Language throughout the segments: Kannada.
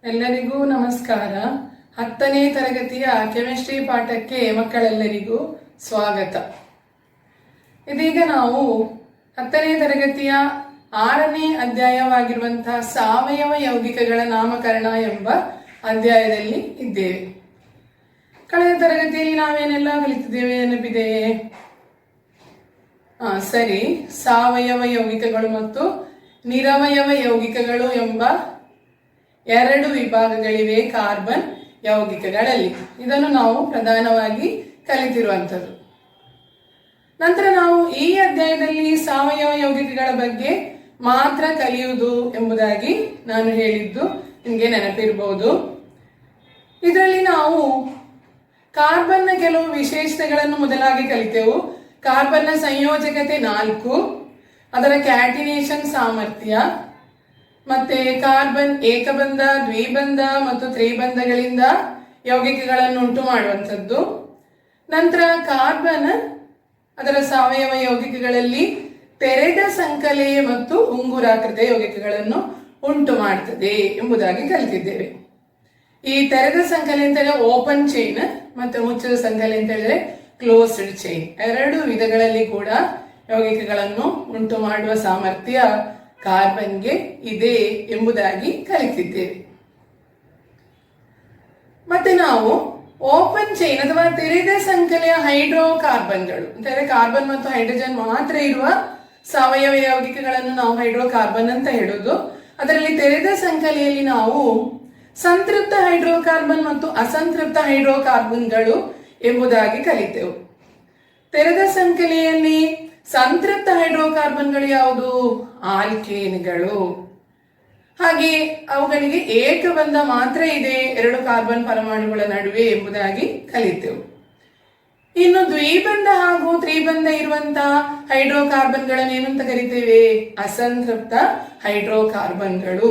ಎಲ್ಲರಿಗೂ ನಮಸ್ಕಾರ. 10ನೇ ತರಗತಿಯ ಕೆಮಿಸ್ಟ್ರಿ ಪಾಠಕ್ಕೆ ಮಕ್ಕಳೆಲ್ಲರಿಗೂ ಸ್ವಾಗತ. ಇದೀಗ ನಾವು 10ನೇ ತರಗತಿಯ 6ನೇ ಅಧ್ಯಾಯವಾಗಿರುವಂತಹ ಸಾವಯವ ಯೌಗಿಕಗಳ ನಾಮಕರಣ ಎಂಬ ಅಧ್ಯಾಯದಲ್ಲಿ ಇದ್ದೇವೆ. ಕಳೆದ ತರಗತಿಯಲ್ಲಿ ನಾವೇನೆಲ್ಲ ಕಲಿತಿದ್ದೇವೆ ನೆನಪಿದೆಯೇ? ಸರಿ. ಸಾವಯವ ಯೌಗಿಕಗಳು ಮತ್ತು ನಿರವಯವ ಯೌಗಿಕಗಳು ಎಂಬ 2 ವಿಭಾಗಗಳಿವೆ ಕಾರ್ಬನ್ ಯೌಗಿಕಗಳಲ್ಲಿ. ಇದನ್ನು ನಾವು ಪ್ರಧಾನವಾಗಿ ಕಲಿತಿರುವಂಥದ್ದು. ನಂತರ ನಾವು ಈ ಅಧ್ಯಾಯದಲ್ಲಿ ಸಾವಯವ ಯೌಗಿಕಗಳ ಬಗ್ಗೆ ಮಾತ್ರ ಕಲಿಯುವುದು ಎಂಬುದಾಗಿ ನಾನು ಹೇಳಿದ್ದು ನಿಮಗೆ ನೆನಪಿರಬಹುದು. ಇದರಲ್ಲಿ ನಾವು ಕಾರ್ಬನ್ನ ಕೆಲವು ವಿಶೇಷತೆಗಳನ್ನು ಮೊದಲಾಗಿ ಕಲಿತೆವು. ಕಾರ್ಬನ್ನ ಸಂಯೋಜಕತೆ 4, ಅದರ ಕ್ಯಾಟಿನೇಷನ್ ಸಾಮರ್ಥ್ಯ, ಮತ್ತೆ ಕಾರ್ಬನ್ ಏಕಬಂಧ, ದ್ವಿಬಂಧ ಮತ್ತು ತ್ರಿಬಂಧಗಳಿಂದ ಯೌಗಿಕಗಳನ್ನು ಉಂಟು ಮಾಡುವಂಥದ್ದು. ನಂತರ ಕಾರ್ಬನ್ ಅದರ ಸಾವಯವ ಯೌಗಿಕಗಳಲ್ಲಿ ತೆರೆದ ಸಂಕಲೆ ಮತ್ತು ಉಂಗುರಾಕೃತಿಯ ಯೌಗಿಕಗಳನ್ನು ಉಂಟು ಮಾಡುತ್ತದೆ ಎಂಬುದಾಗಿ ಕಲಿತಿದ್ದೇವೆ. ಈ ತೆರೆದ ಸಂಕಲೆ ಅಂತ ಹೇಳಿದ್ರೆ ಓಪನ್ ಚೈನ್ ಮತ್ತು ಮುಚ್ಚಿದ ಸಂಕಲೆ ಅಂತ ಹೇಳಿದ್ರೆ ಕ್ಲೋಸ್ಡ್ ಚೈನ್. 2 ವಿಧಗಳಲ್ಲಿ ಕೂಡ ಯೌಗಿಕಗಳನ್ನು ಉಂಟು ಮಾಡುವ ಸಾಮರ್ಥ್ಯ ಕಾರ್ಬನ್ಗೆ ಇದೆ ಎಂಬುದಾಗಿ ಕಲಿತಿದ್ದೇವೆ. ಮತ್ತೆ ನಾವು ಓಪನ್ ಚೈನ್ ಅಥವಾ ತೆರೆದ ಸಂಕಲೆಯ ಹೈಡ್ರೋಕಾರ್ಬನ್ಗಳು ಅಂದರೆ ಕಾರ್ಬನ್ ಮತ್ತು ಹೈಡ್ರೋಜನ್ ಮಾತ್ರ ಇರುವ ಸಾವಯವ ಯೌಗಿಕಗಳನ್ನು ನಾವು ಹೈಡ್ರೋಕಾರ್ಬನ್ ಅಂತ ಹೇಳುದು. ಅದರಲ್ಲಿ ತೆರೆದ ಸಂಕಲೆಯಲ್ಲಿ ನಾವು ಸಂತೃಪ್ತ ಹೈಡ್ರೋಕಾರ್ಬನ್ ಮತ್ತು ಅಸಂತೃಪ್ತ ಹೈಡ್ರೋಕಾರ್ಬನ್ಗಳು ಎಂಬುದಾಗಿ ಕಲಿತೆವು. ತೆರೆದ ಸಂಕಲೆಯಲ್ಲಿ ಸಂತೃಪ್ತ ಹೈಡ್ರೋಕಾರ್ಬನ್ಗಳು ಯಾವುದು? ಆಲ್ಕೇನ್ಗಳು. ಹಾಗೆ ಅವುಗಳಿಗೆ ಏಕಬಂಧ ಮಾತ್ರ ಇದೆ 2 ಕಾರ್ಬನ್ ಪರಮಾಣುಗಳ ನಡುವೆ ಎಂಬುದಾಗಿ ಕಲಿತೆವು. ಇನ್ನು ದ್ವಿಬಂಧ ಹಾಗೂ ತ್ರಿಬಂಧ ಇರುವಂತಹ ಹೈಡ್ರೋಕಾರ್ಬನ್ಗಳನ್ನು ಏನಂತ ಕರಿತೇವೆ? ಅಸಂತೃಪ್ತ ಹೈಡ್ರೋಕಾರ್ಬನ್ಗಳು.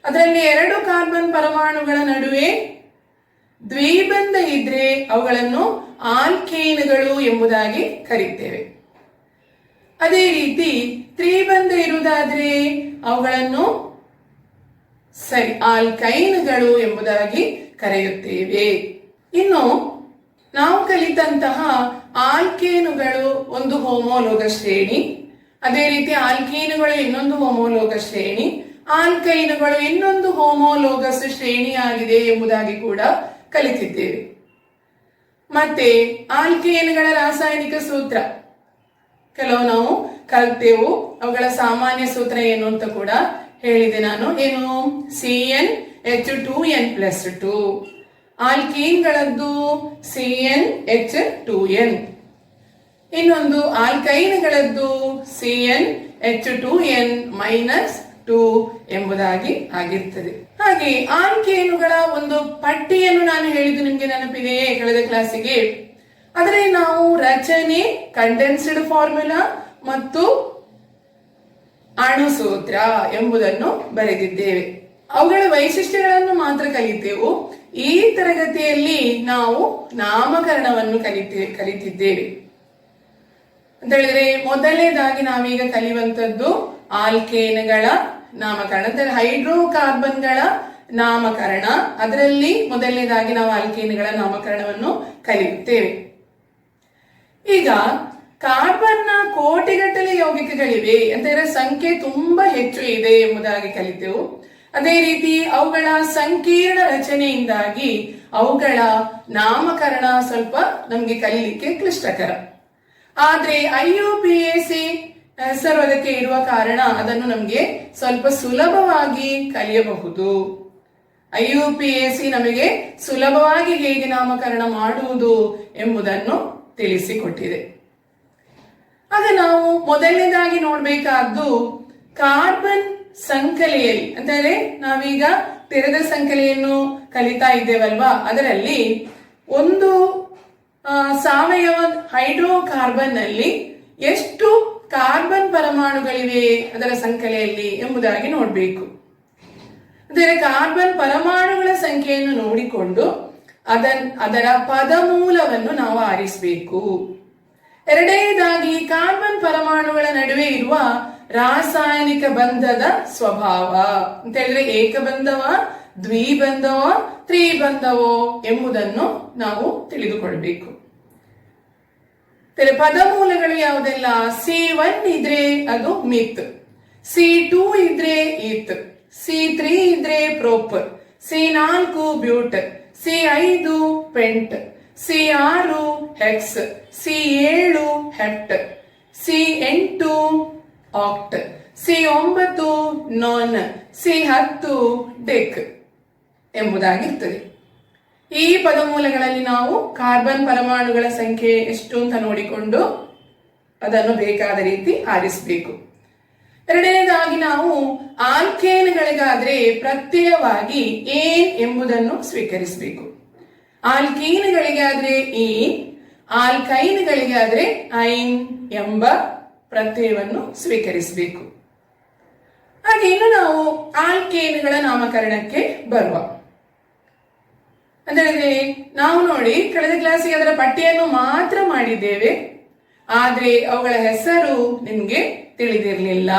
ಅದರಲ್ಲಿ 2 ಕಾರ್ಬನ್ ಪರಮಾಣುಗಳ ನಡುವೆ ದ್ವಿಬಂಧ ಇದ್ರೆ ಅವುಗಳನ್ನು ಆಲ್ಕೇನ್ಗಳು ಎಂಬುದಾಗಿ ಕರೀತೇವೆ. ಅದೇ ರೀತಿ ತ್ರಿಬಂಧ ಇರುವುದಾದ್ರೆ ಅವುಗಳನ್ನು ಆಲ್ಕೈನ್ಗಳು ಎಂಬುದಾಗಿ ಕರೆಯುತ್ತೇವೆ. ಇನ್ನು ನಾವು ಕಲಿತಂತಹ ಆಲ್ಕೇನುಗಳು ಒಂದು ಹೋಮೋಲೋಗ ಶ್ರೇಣಿ, ಅದೇ ರೀತಿ ಆಲ್ಕೇನುಗಳು ಇನ್ನೊಂದು ಹೋಮೋಲೋಗ ಶ್ರೇಣಿ, ಆಲ್ಕೈನುಗಳು ಇನ್ನೊಂದು ಹೋಮೋಲೋಗಸ್ ಶ್ರೇಣಿಯಾಗಿದೆ ಎಂಬುದಾಗಿ ಕೂಡ ಕಲಿತಿದ್ದೇವೆ. ಮತ್ತೆ ಆಲ್ಕೇನುಗಳ ರಾಸಾಯನಿಕ ಸೂತ್ರ ಕೆಲವು ನಾವು ಕಲಿತೆವು. ಅವುಗಳ ಸಾಮಾನ್ಯ ಸೂತ್ರ ಏನು ಅಂತ ಕೂಡ ಹೇಳಿದೆ ನಾನು. ಏನು? CnH2n+2. ಆಲ್ಕೀನ್ಗಳದ್ದು CnH2n. ಇನ್ನೊಂದು ಆಲ್ಕೈನ್ಗಳದ್ದು CnH2n-2 ಎಂಬುದಾಗಿ ಆಗಿರ್ತದೆ. ಹಾಗೆ ಆಲ್ಕೇನುಗಳ ಒಂದು ಪಟ್ಟಿಯನ್ನು ನಾನು ಹೇಳಿದ್ದು ನಿಮ್ಗೆ ನೆನಪಿದೆಯೇ ಕಳೆದ ಕ್ಲಾಸಿಗೆ? ಆದರೆ ನಾವು ರಚನೆ, ಕಂಡೆನ್ಸ್ಡ್ ಫಾರ್ಮುಲಾ ಮತ್ತು ಅಣುಸೂತ್ರ ಎಂಬುದನ್ನು ಬರೆದಿದ್ದೇವೆ. ಅವುಗಳ ವೈಶಿಷ್ಟ್ಯಗಳನ್ನು ಮಾತ್ರ ಕಲಿತೆವು. ಈ ತರಗತಿಯಲ್ಲಿ ನಾವು ನಾಮಕರಣವನ್ನು ಕಲಿತಿದ್ದೇವೆ ಅಂತ ಹೇಳಿದ್ರೆ, ಮೊದಲನೇದಾಗಿ ನಾವೀಗ ಕಲಿಯುವಂತದ್ದು ಆಲ್ಕೇನ್ಗಳ ನಾಮಕರಣ ಅಂದರೆ ಹೈಡ್ರೋಕಾರ್ಬನ್ಗಳ ನಾಮಕರಣ. ಅದರಲ್ಲಿ ಮೊದಲನೇದಾಗಿ ನಾವು ಆಲ್ಕೇನ್ಗಳ ನಾಮಕರಣವನ್ನು ಕಲಿಯುತ್ತೇವೆ. ಈಗ ಕಾರ್ಬನ್ನ ಕೋಟಿಗಟ್ಟಲೆ ಯೌಗಿಕಗಳಿವೆ ಅಂತ ಇದರ ಸಂಖ್ಯೆ ತುಂಬಾ ಹೆಚ್ಚು ಇದೆ ಎಂಬುದಾಗಿ ಕಲಿತೆವು. ಅದೇ ರೀತಿ ಅವುಗಳ ಸಂಕೀರ್ಣ ರಚನೆಯಿಂದಾಗಿ ಅವುಗಳ ನಾಮಕರಣ ಸ್ವಲ್ಪ ನಮ್ಗೆ ಕಲೀಲಿಕ್ಕೆ ಕ್ಲಿಷ್ಟಕರ. ಆದ್ರೆ IUPAC ಹೆಸರು ಅದಕ್ಕೆ ಇರುವ ಕಾರಣ ಅದನ್ನು ನಮ್ಗೆ ಸ್ವಲ್ಪ ಸುಲಭವಾಗಿ ಕಲಿಯಬಹುದು. IUPAC ನಮಗೆ ಸುಲಭವಾಗಿ ಹೇಗೆ ನಾಮಕರಣ ಮಾಡುವುದು ಎಂಬುದನ್ನು ತಿಳಿಸಿಕೊಟ್ಟಿದೆ. ಆಗ ನಾವು ಮೊದಲನೇದಾಗಿ ನೋಡ್ಬೇಕಾದ್ದು ಕಾರ್ಬನ್ ಸಂಕಲೆಯಲ್ಲಿ, ಅಂತಂದ್ರೆ ನಾವೀಗ ತೆರೆದ ಸಂಕಲೆಯನ್ನು ಕಲಿತಾ ಇದ್ದೇವಲ್ವಾ, ಅದರಲ್ಲಿ ಒಂದು ಸಾವಯವ ಹೈಡ್ರೋಕಾರ್ಬನ್ ನಲ್ಲಿ ಎಷ್ಟು ಕಾರ್ಬನ್ ಪರಮಾಣುಗಳಿವೆ ಅದರ ಸಂಕಲೆಯಲ್ಲಿ ಎಂಬುದಾಗಿ ನೋಡಬೇಕು. ಅಂದರೆ ಕಾರ್ಬನ್ ಪರಮಾಣುಗಳ ಸಂಖ್ಯೆಯನ್ನು ನೋಡಿಕೊಂಡು ಅದರ ಪದಮೂಲವನ್ನು ನಾವು ಆರಿಸಬೇಕು. ಎರಡನೇದಾಗಿ ಕಾರ್ಬನ್ ಪರಮಾಣುಗಳ ನಡುವೆ ಇರುವ ರಾಸಾಯನಿಕ ಬಂಧದ ಸ್ವಭಾವ ಅಂತ ಹೇಳಿದ್ರೆ ಏಕಬಂಧವ, ದ್ವಿಬಂಧವ, ತ್ರಿಬಂಧವೋ ಎಂಬುದನ್ನು ನಾವು ತಿಳಿದುಕೊಳ್ಬೇಕು. ಪದಮೂಲಗಳು ಯಾವುದೆಲ್ಲ? C1 ಇದ್ರೆ ಅದು ಮಿತ್, C2 ಇದ್ರೆ ಈತ್, C3 ಇದ್ರೆ ಪ್ರೋಪ್, C4 ಬ್ಯೂಟ್, C5 ಪೆಂಟ್, C6 hex, C7 ಹೆಪ್ಟ್, C8 act, C9 ನಾನ್, C10 ಡೆಕ್ ಎಂಬುದಾಗಿರ್ತದೆ. ಈ ಪದಮೂಲಗಳಲ್ಲಿ ನಾವು ಕಾರ್ಬನ್ ಪರಮಾಣುಗಳ ಸಂಖ್ಯೆ ಎಷ್ಟು ಅಂತ ನೋಡಿಕೊಂಡು ಅದನ್ನು ಬೇಕಾದ ರೀತಿ ಆರಿಸಬೇಕು. ಎರಡನೇದಾಗಿ ನಾವು ಆಲ್ಕೇನ್ಗಳಿಗಾದ್ರೆ ಪ್ರತ್ಯಯವಾಗಿ ಏನ್ ಎಂಬುದನ್ನು ಸ್ವೀಕರಿಸಬೇಕು. ಆಲ್ಕೀನ್ಗಳಿಗಾದ್ರೆ ಈನ್, ಆಲ್ಕೈನ್ಗಳಿಗಾದ್ರೆ ಐನ್ ಎಂಬ ಪ್ರತ್ಯಯವನ್ನು ಸ್ವೀಕರಿಸಬೇಕು. ಹಾಗೆ ಇನ್ನು ನಾವು ಆಲ್ಕೇನ್ಗಳ ನಾಮಕರಣಕ್ಕೆ ಬರುವ ಅಂದ್ರೆ ನಾವು ನೋಡಿ ಕಳೆದ ಕ್ಲಾಸಿಗೆ ಅದರ ಪಟ್ಟಿಯನ್ನು ಮಾತ್ರ ಮಾಡಿದ್ದೇವೆ, ಆದ್ರೆ ಅವುಗಳ ಹೆಸರು ನಿಮ್ಗೆ ತಿಳಿದಿರಲಿಲ್ಲ.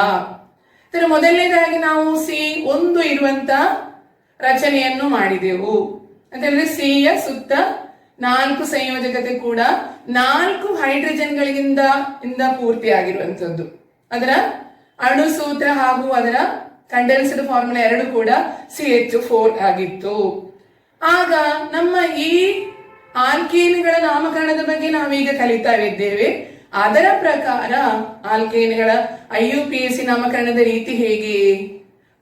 ಅದರ ಮೊದಲನೇದಾಗಿ ನಾವು C1 ಇರುವಂತ ರಚನೆಯನ್ನು ಮಾಡಿದೆವು. ಅಂತ ಹೇಳಿದ್ರೆ ಸಿಯ ಸುತ್ತ 4 ಸಂಯೋಜಕತೆ ಕೂಡ 4 ಹೈಡ್ರೋಜನ್ಗಳಿಂದ ಪೂರ್ತಿಯಾಗಿರುವಂತದ್ದು. ಅದರ ಅಣುಸೂತ್ರ ಹಾಗೂ ಅದರ ಕಂಡೆನ್ಸ್ಡ್ ಫಾರ್ಮುಲಾ 2 ಕೂಡ CH4 ಆಗಿತ್ತು. ಆಗ ನಮ್ಮ ಈ ಆಲ್ಕೇನ್ಗಳ ನಾಮಕರಣದ ಬಗ್ಗೆ ನಾವೀಗ ಕಲಿತಾ ಇದ್ದೇವೆ. ಅದರ ಪ್ರಕಾರ ಆಲ್ಕೇನ್ಗಳ IUPAC ನಾಮಕರಣದ ರೀತಿ ಹೇಗೆ?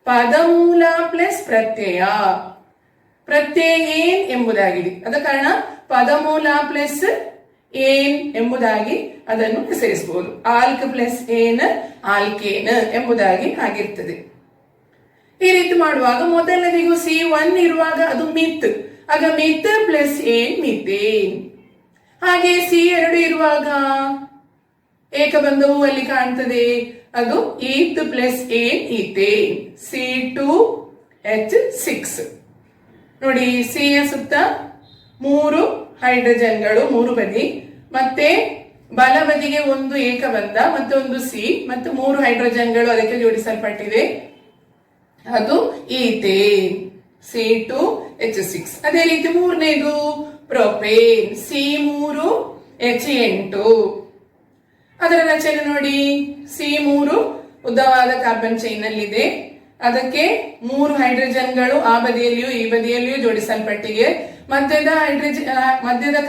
ಪದಮೂಲ ಪ್ಲಸ್ ಪ್ರತ್ಯಯ. ಪ್ರತ್ಯಯ ಏನ್ ಎಂಬುದಾಗಿದೆ, ಅದ ಕಾರಣ ಪದಮೂಲ ಪ್ಲಸ್ ಏನ್ ಎಂಬುದಾಗಿ ಅದನ್ನು ಹೆಸರಿಸಬಹುದು. ಆಲ್ಕ್ ಪ್ಲಸ್ ಏನ್ ಆಲ್ಕೇನ್ ಎಂಬುದಾಗಿ ಆಗಿರ್ತದೆ. ಈ ರೀತಿ ಮಾಡುವಾಗ ಮೊದಲನೇದಿಗೂ C1 ಇರುವಾಗ ಅದು ಮಿತ್, ಆಗ ಮಿತ್ ಪ್ಲಸ್ ಏನ್ ಮಿಥೇನ್. ಹಾಗೆ C2 ಇರುವಾಗ ಏಕಬಂಧವು ಅಲ್ಲಿ ಕಾಣ್ತದೆ, ಅದು ಈತ್ ಪ್ಲಸ್ ಏನ್ ಈಥೇನ್, C2H6. ನೋಡಿ, ಸಿಯ ಸುತ್ತ 3 ಹೈಡ್ರೋಜನ್ಗಳು 3 ಬದಿ, ಮತ್ತೆ ಬಲಬದಿಗೆ ಒಂದು ಏಕಬಂಧ ಮತ್ತೆ ಒಂದು ಸಿ ಮತ್ತು 3 ಹೈಡ್ರೋಜನ್ಗಳು ಅದಕ್ಕೆ ಜೋಡಿಸಲ್ಪಟ್ಟಿವೆ, ಅದು ಈಥೇನ್, C2H6. ಅದೇ ರೀತಿ ಮೂರನೇದು ಪ್ರೊಪೇನ್, C3H8. ಅದರ ರಚನೆ ನೋಡಿ, C3 ಉದ್ದವಾದ ಕಾರ್ಬನ್ ಚೈನ್ ನಲ್ಲಿದೆ, ಅದಕ್ಕೆ 3 ಹೈಡ್ರೋಜನ್ಗಳು ಆ ಬದಿಯಲ್ಲಿಯೂ ಈ ಬದಿಯಲ್ಲಿಯೂ ಜೋಡಿಸಲ್ಪಟ್ಟಿವೆ. ಮಧ್ಯದ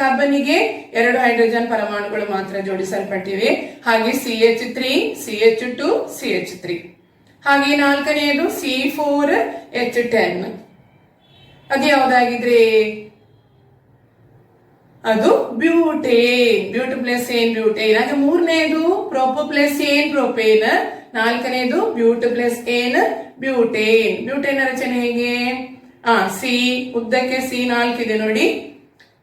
ಕಾರ್ಬನ್ನಿಗೆ 2 ಹೈಡ್ರೋಜನ್ ಪರಮಾಣುಗಳು ಮಾತ್ರ ಜೋಡಿಸಲ್ಪಟ್ಟಿವೆ. ಹಾಗೆ CH3, CH2, CH3. ಹಾಗೆ ನಾಲ್ಕನೆಯದು C4H10. ಅದು ಯಾವುದಾಗಿದ್ರೆ ಅದು ಬ್ಯೂಟೇನ್, ಬ್ಯೂಟ್ ಪ್ಲಸ್ ಏನ್ ಬ್ಯೂಟೇನ್. ಹಾಗೆ ಮೂರನೇದು ಪ್ರೋಪೋ ಪ್ಲಸ್ ಏನ್ ಪ್ರೋಪೇನ್, ನಾಲ್ಕನೇದು ಬ್ಯೂಟ್ ಪ್ಲಸ್ ಏನ್ ಬ್ಯೂಟೇನ್. ಬ್ಯೂಟೇನ್ ರಚನೆ ಹೇಗೆ? ಸಿ ಉದ್ದಕ್ಕೆ C4 ಇದೆ ನೋಡಿ,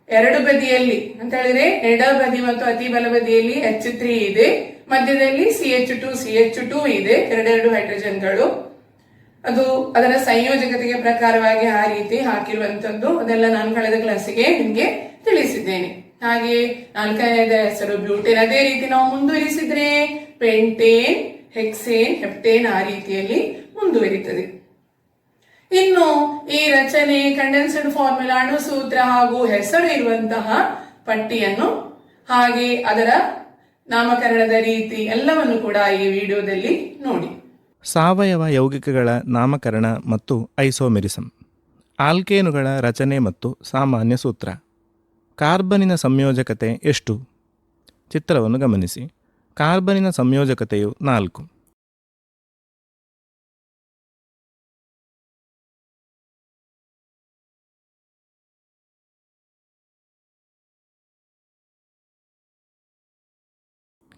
2 ಬದಿಯಲ್ಲಿ ಅಂತ ಹೇಳಿದ್ರೆ ಎಡ ಬದಿ ಮತ್ತು ಅತಿ ಬಲ ಬದಿಯಲ್ಲಿ H3 ಇದೆ, ಮಧ್ಯದಲ್ಲಿ CH2 ಇದೆ, 2 ಹೈಡ್ರೋಜನ್ಗಳು. ಅದು ಅದರ ಸಂಯೋಜಕತೆಗೆ ಪ್ರಕಾರವಾಗಿ ಆ ರೀತಿ ಹಾಕಿರುವಂತದ್ದು. ಅದೆಲ್ಲ ನಾನು ಕಳೆದ ಕ್ಲಾಸಿಗೆ ನಿಮ್ಗೆ ತಿಳಿಸಿದ್ದೇನೆ. ಹಾಗೆ ನಾಲ್ಕನೆಯದ ಹೆಸರು ಬ್ಯೂಟೇನ್. ಅದೇ ರೀತಿ ನಾವು ಮುಂದುವರಿಸಿದ್ರೆ ಪೆಂಟೇನ್, ಹೆಕ್ಸೇನ್, ಹೆಪ್ಟೇನ್ ಆ ರೀತಿಯಲ್ಲಿ ಮುಂದುವರಿತದೆ. ಇನ್ನು ಈ ರಚನೆ, ಕಂಡೆನ್ಸ್ಡ್ ಫಾರ್ಮುಲಾ, ಅಣುಸೂತ್ರ ಹಾಗೂ ಹೆಸರು ಇರುವಂತಹ ಪಟ್ಟಿಯನ್ನು ಹಾಗೆ ಅದರ ನಾಮಕರಣದ ರೀತಿ ಎಲ್ಲವನ್ನು ಕೂಡ ಈ ವಿಡಿಯೋದಲ್ಲಿ ನೋಡಿ. ಸಾವಯವ ಯೌಗಿಕಗಳ ನಾಮಕರಣ ಮತ್ತು ಐಸೋಮೆರಿಸಮ್, ಆಲ್ಕೇನುಗಳ ರಚನೆ ಮತ್ತು ಸಾಮಾನ್ಯ ಸೂತ್ರ. ಕಾರ್ಬನಿನ ಸಂಯೋಜಕತೆ ಎಷ್ಟು? ಚಿತ್ರವನ್ನು ಗಮನಿಸಿ. ಕಾರ್ಬನಿನ ಸಂಯೋಜಕತೆಯು 4.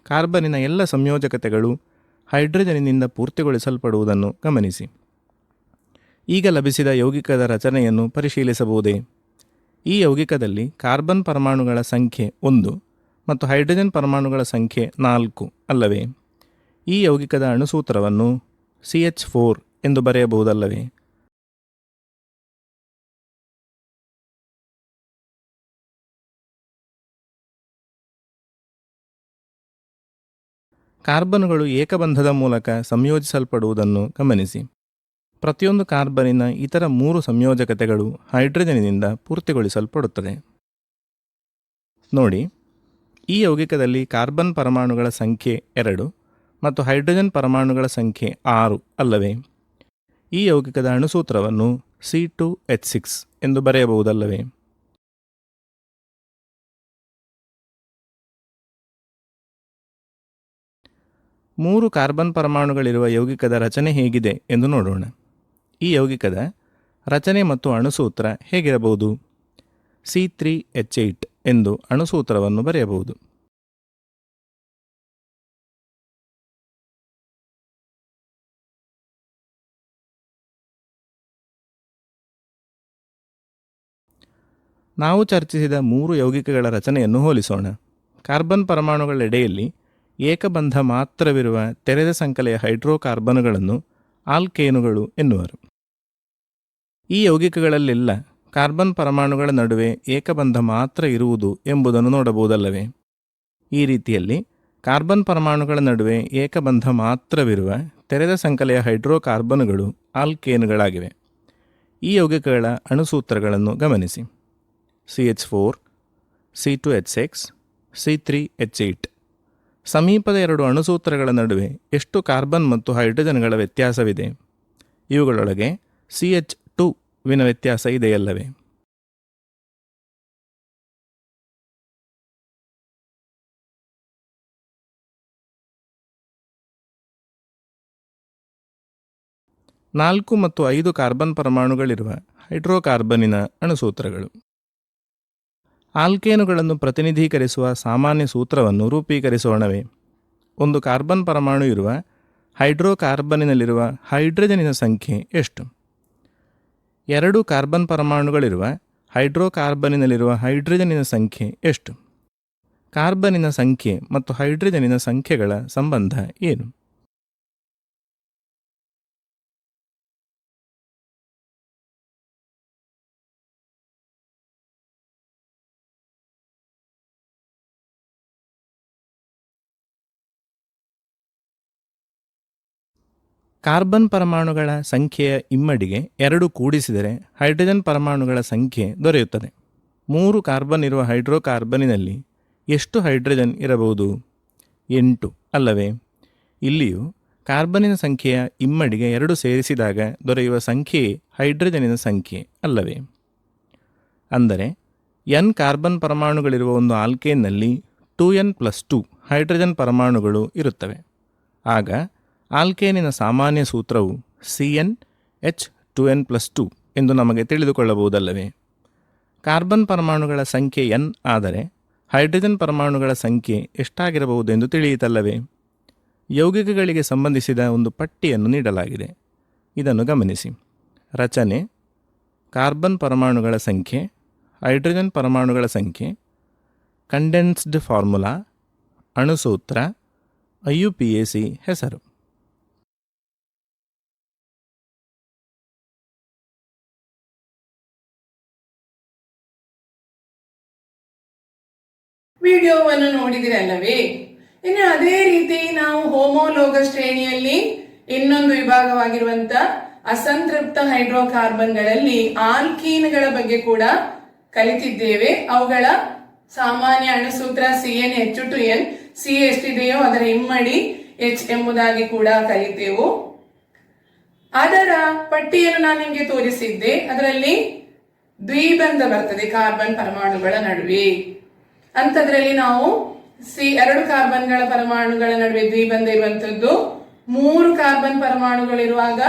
ಕಾರ್ಬನಿನ ಎಲ್ಲ ಸಂಯೋಜಕತೆಗಳು ಹೈಡ್ರೋಜನಿನಿಂದ ಪೂರ್ತಿಗೊಳಿಸಲ್ಪಡುವುದನ್ನು ಗಮನಿಸಿ. ಈಗ ಲಭಿಸಿದ ಯೌಗಿಕದ ರಚನೆಯನ್ನು ಪರಿಶೀಲಿಸಬಹುದೇ? ಈ ಯೌಗಿಕದಲ್ಲಿ ಕಾರ್ಬನ್ ಪರಮಾಣುಗಳ ಸಂಖ್ಯೆ 1 ಮತ್ತು ಹೈಡ್ರೋಜನ್ ಪರಮಾಣುಗಳ ಸಂಖ್ಯೆ 4 ಅಲ್ಲವೇ? ಈ ಯೌಗಿಕದ ಅಣುಸೂತ್ರವನ್ನು CH4 ಎಂದು ಬರೆಯಬಹುದಲ್ಲವೇ? ಕಾರ್ಬನ್ಗಳು ಏಕಬಂಧದ ಮೂಲಕ ಸಂಯೋಜಿಸಲ್ಪಡುವುದನ್ನು ಗಮನಿಸಿ. ಪ್ರತಿಯೊಂದು ಕಾರ್ಬನಿನ ಇತರ 3 ಸಂಯೋಜಕತೆಗಳು ಹೈಡ್ರೋಜನಿನಿಂದ ಪೂರ್ತಿಗೊಳಿಸಲ್ಪಡುತ್ತದೆ. ನೋಡಿ, ಈ ಯೌಗಿಕದಲ್ಲಿ ಕಾರ್ಬನ್ ಪರಮಾಣುಗಳ ಸಂಖ್ಯೆ 2 ಮತ್ತು ಹೈಡ್ರೋಜನ್ ಪರಮಾಣುಗಳ ಸಂಖ್ಯೆ 6 ಅಲ್ಲವೇ? ಈ ಯೌಗಿಕದ ಅಣುಸೂತ್ರವನ್ನು C2H6 ಎಂದು ಬರೆಯಬಹುದಲ್ಲವೇ? ಮೂರು ಕಾರ್ಬನ್ ಪರಮಾಣುಗಳಿರುವ ಯೌಗಿಕದ ರಚನೆ ಹೇಗಿದೆ ಎಂದು ನೋಡೋಣ. ಈ ಯೌಗಿಕದ ರಚನೆ ಮತ್ತು ಅಣುಸೂತ್ರ ಹೇಗಿರಬಹುದು? C3H8 ಎಂದು ಅಣುಸೂತ್ರವನ್ನು ಬರೆಯಬಹುದು. ನಾವು ಚರ್ಚಿಸಿದ 3 ಯೌಗಿಕಗಳ ರಚನೆಯನ್ನು ಹೋಲಿಸೋಣ. ಕಾರ್ಬನ್ ಪರಮಾಣುಗಳೆಡೆಯಲ್ಲಿ ಏಕಬಂಧ ಮಾತ್ರವಿರುವ ತೆರೆದ ಸಂಕಲೆಯ ಹೈಡ್ರೋಕಾರ್ಬನುಗಳನ್ನು ಆಲ್ಕೇನುಗಳು ಎನ್ನುವರು. ಈ ಯೌಗಿಕಗಳಲ್ಲೆಲ್ಲ ಕಾರ್ಬನ್ ಪರಮಾಣುಗಳ ನಡುವೆ ಏಕಬಂಧ ಮಾತ್ರ ಇರುವುದು ಎಂಬುದನ್ನು ನೋಡಬಹುದಲ್ಲವೇ? ಈ ರೀತಿಯಲ್ಲಿ ಕಾರ್ಬನ್ ಪರಮಾಣುಗಳ ನಡುವೆ ಏಕಬಂಧ ಮಾತ್ರವಿರುವ ತೆರೆದ ಸಂಕಲೆಯ ಹೈಡ್ರೋಕಾರ್ಬನುಗಳು ಆಲ್ಕೇನುಗಳಾಗಿವೆ. ಈ ಯೌಗಿಕಗಳ ಅಣುಸೂತ್ರಗಳನ್ನು ಗಮನಿಸಿ. CH4, C2H6, C3H8. ಸಮೀಪದ 2 ಅಣುಸೂತ್ರಗಳ ನಡುವೆ ಎಷ್ಟು ಕಾರ್ಬನ್ ಮತ್ತು ಹೈಡ್ರೋಜನ್ಗಳ ವ್ಯತ್ಯಾಸವಿದೆ? ಇವುಗಳೊಳಗೆ CH2 ವಿನ ವ್ಯತ್ಯಾಸ ಇದೆಯಲ್ಲವೇ? ನಾಲ್ಕು ಮತ್ತು 5 ಕಾರ್ಬನ್ ಪರಮಾಣುಗಳಿರುವ ಹೈಡ್ರೋಕಾರ್ಬನಿನ ಅಣುಸೂತ್ರಗಳು. ಆಲ್ಕೇನುಗಳನ್ನು ಪ್ರತಿನಿಧೀಕರಿಸುವ ಸಾಮಾನ್ಯ ಸೂತ್ರವನ್ನು ರೂಪೀಕರಿಸೋಣವೇ? ಒಂದು ಕಾರ್ಬನ್ ಪರಮಾಣು ಇರುವ ಹೈಡ್ರೋಕಾರ್ಬನಿನಲ್ಲಿರುವ ಹೈಡ್ರೋಜನಿನ ಸಂಖ್ಯೆ ಎಷ್ಟು? 2 ಕಾರ್ಬನ್ ಪರಮಾಣುಗಳಿರುವ ಹೈಡ್ರೋಕಾರ್ಬನಿನಲ್ಲಿರುವ ಹೈಡ್ರೋಜನಿನ ಸಂಖ್ಯೆ ಎಷ್ಟು? ಕಾರ್ಬನಿನ ಸಂಖ್ಯೆ ಮತ್ತು ಹೈಡ್ರೋಜನಿನ ಸಂಖ್ಯೆಗಳ ಸಂಬಂಧ ಏನು? ಕಾರ್ಬನ್ ಪರಮಾಣುಗಳ ಸಂಖ್ಯೆಯ ಇಮ್ಮಡಿಗೆ 2 ಕೂಡಿಸಿದರೆ ಹೈಡ್ರೋಜನ್ ಪರಮಾಣುಗಳ ಸಂಖ್ಯೆ ದೊರೆಯುತ್ತದೆ. 3 ಕಾರ್ಬನ್ ಇರುವ ಹೈಡ್ರೋಕಾರ್ಬನಿನಲ್ಲಿ ಎಷ್ಟು ಹೈಡ್ರೋಜನ್ ಇರಬಹುದು? 8 ಅಲ್ಲವೇ? ಇಲ್ಲಿಯೂ ಕಾರ್ಬನಿನ ಸಂಖ್ಯೆಯ ಇಮ್ಮಡಿಗೆ 2 ಸೇರಿಸಿದಾಗ ದೊರೆಯುವ ಸಂಖ್ಯೆಯೇ ಹೈಡ್ರೋಜನಿನ ಸಂಖ್ಯೆ ಅಲ್ಲವೇ? ಅಂದರೆ n ಕಾರ್ಬನ್ ಪರಮಾಣುಗಳಿರುವ ಒಂದು ಆಲ್ಕೇನ್ನಲ್ಲಿ 2n+2 ಹೈಡ್ರೋಜನ್ ಪರಮಾಣುಗಳು ಇರುತ್ತವೆ. ಆಗ ಆಲ್ಕೇನಿನ ಸಾಮಾನ್ಯ ಸೂತ್ರವು CnH2n+2 ಎಂದು ನಮಗೆ ತಿಳಿದುಕೊಳ್ಳಬಹುದಲ್ಲವೇ? ಕಾರ್ಬನ್ ಪರಮಾಣುಗಳ ಸಂಖ್ಯೆ n ಆದರೆ ಹೈಡ್ರೋಜನ್ ಪರಮಾಣುಗಳ ಸಂಖ್ಯೆ ಎಷ್ಟಾಗಿರಬಹುದೆಂದು ತಿಳಿಯಿತಲ್ಲವೇ? ಯೌಗಿಕಗಳಿಗೆ ಸಂಬಂಧಿಸಿದ ಒಂದು ಪಟ್ಟಿಯನ್ನು ನೀಡಲಾಗಿದೆ. ಇದನ್ನು ಗಮನಿಸಿ. ರಚನೆ, ಕಾರ್ಬನ್ ಪರಮಾಣುಗಳ ಸಂಖ್ಯೆ, ಹೈಡ್ರೋಜನ್ ಪರಮಾಣುಗಳ ಸಂಖ್ಯೆ, ಕಂಡೆನ್ಸ್ಡ್ ಫಾರ್ಮುಲಾ, ಅಣುಸೂತ್ರ, IUPAC ಹೆಸರು. ವಿಡಿಯೋವನ್ನು ನೋಡಿದಿರಲ್ಲವೇ? ಇನ್ನು ಅದೇ ರೀತಿ ನಾವು ಹೋಮೋಲೋಗ ಶ್ರೇಣಿಯಲ್ಲಿ ಇನ್ನೊಂದು ವಿಭಾಗವಾಗಿರುವಂತ ಅಸಂತೃಪ್ತ ಹೈಡ್ರೋಕಾರ್ಬನ್ಗಳಲ್ಲಿ ಆಲ್ಕೀನ್ಗಳ ಬಗ್ಗೆ ಕೂಡ ಕಲಿತಿದ್ದೇವೆ. ಅವುಗಳ ಸಾಮಾನ್ಯ ಅಣುಸೂತ್ರ CnH2n, ಸಿ ಎಷ್ಟಿದೆಯೋ ಅದರ ಇಮ್ಮಡಿ H ಎಂಬುದಾಗಿ ಕೂಡ ಕಲಿತೆವು. ಅದರ ಪಟ್ಟಿಯನ್ನು ನಾನು ನಿಮಗೆ ತೋರಿಸಿದ್ದೆ. ಅದರಲ್ಲಿ ದ್ವಿಬಂಧ ಬರ್ತದೆ ಕಾರ್ಬನ್ ಪರಮಾಣುಗಳ ನಡುವೆ. ಅಂತದ್ರಲ್ಲಿ ನಾವು ಎರಡು ಕಾರ್ಬನ್ಗಳ ಪರಮಾಣುಗಳ ನಡುವೆ ದ್ವಿಬಂಧ ಇರುವಂತದ್ದು 3 ಕಾರ್ಬನ್ ಪರಮಾಣುಗಳಿರುವಾಗ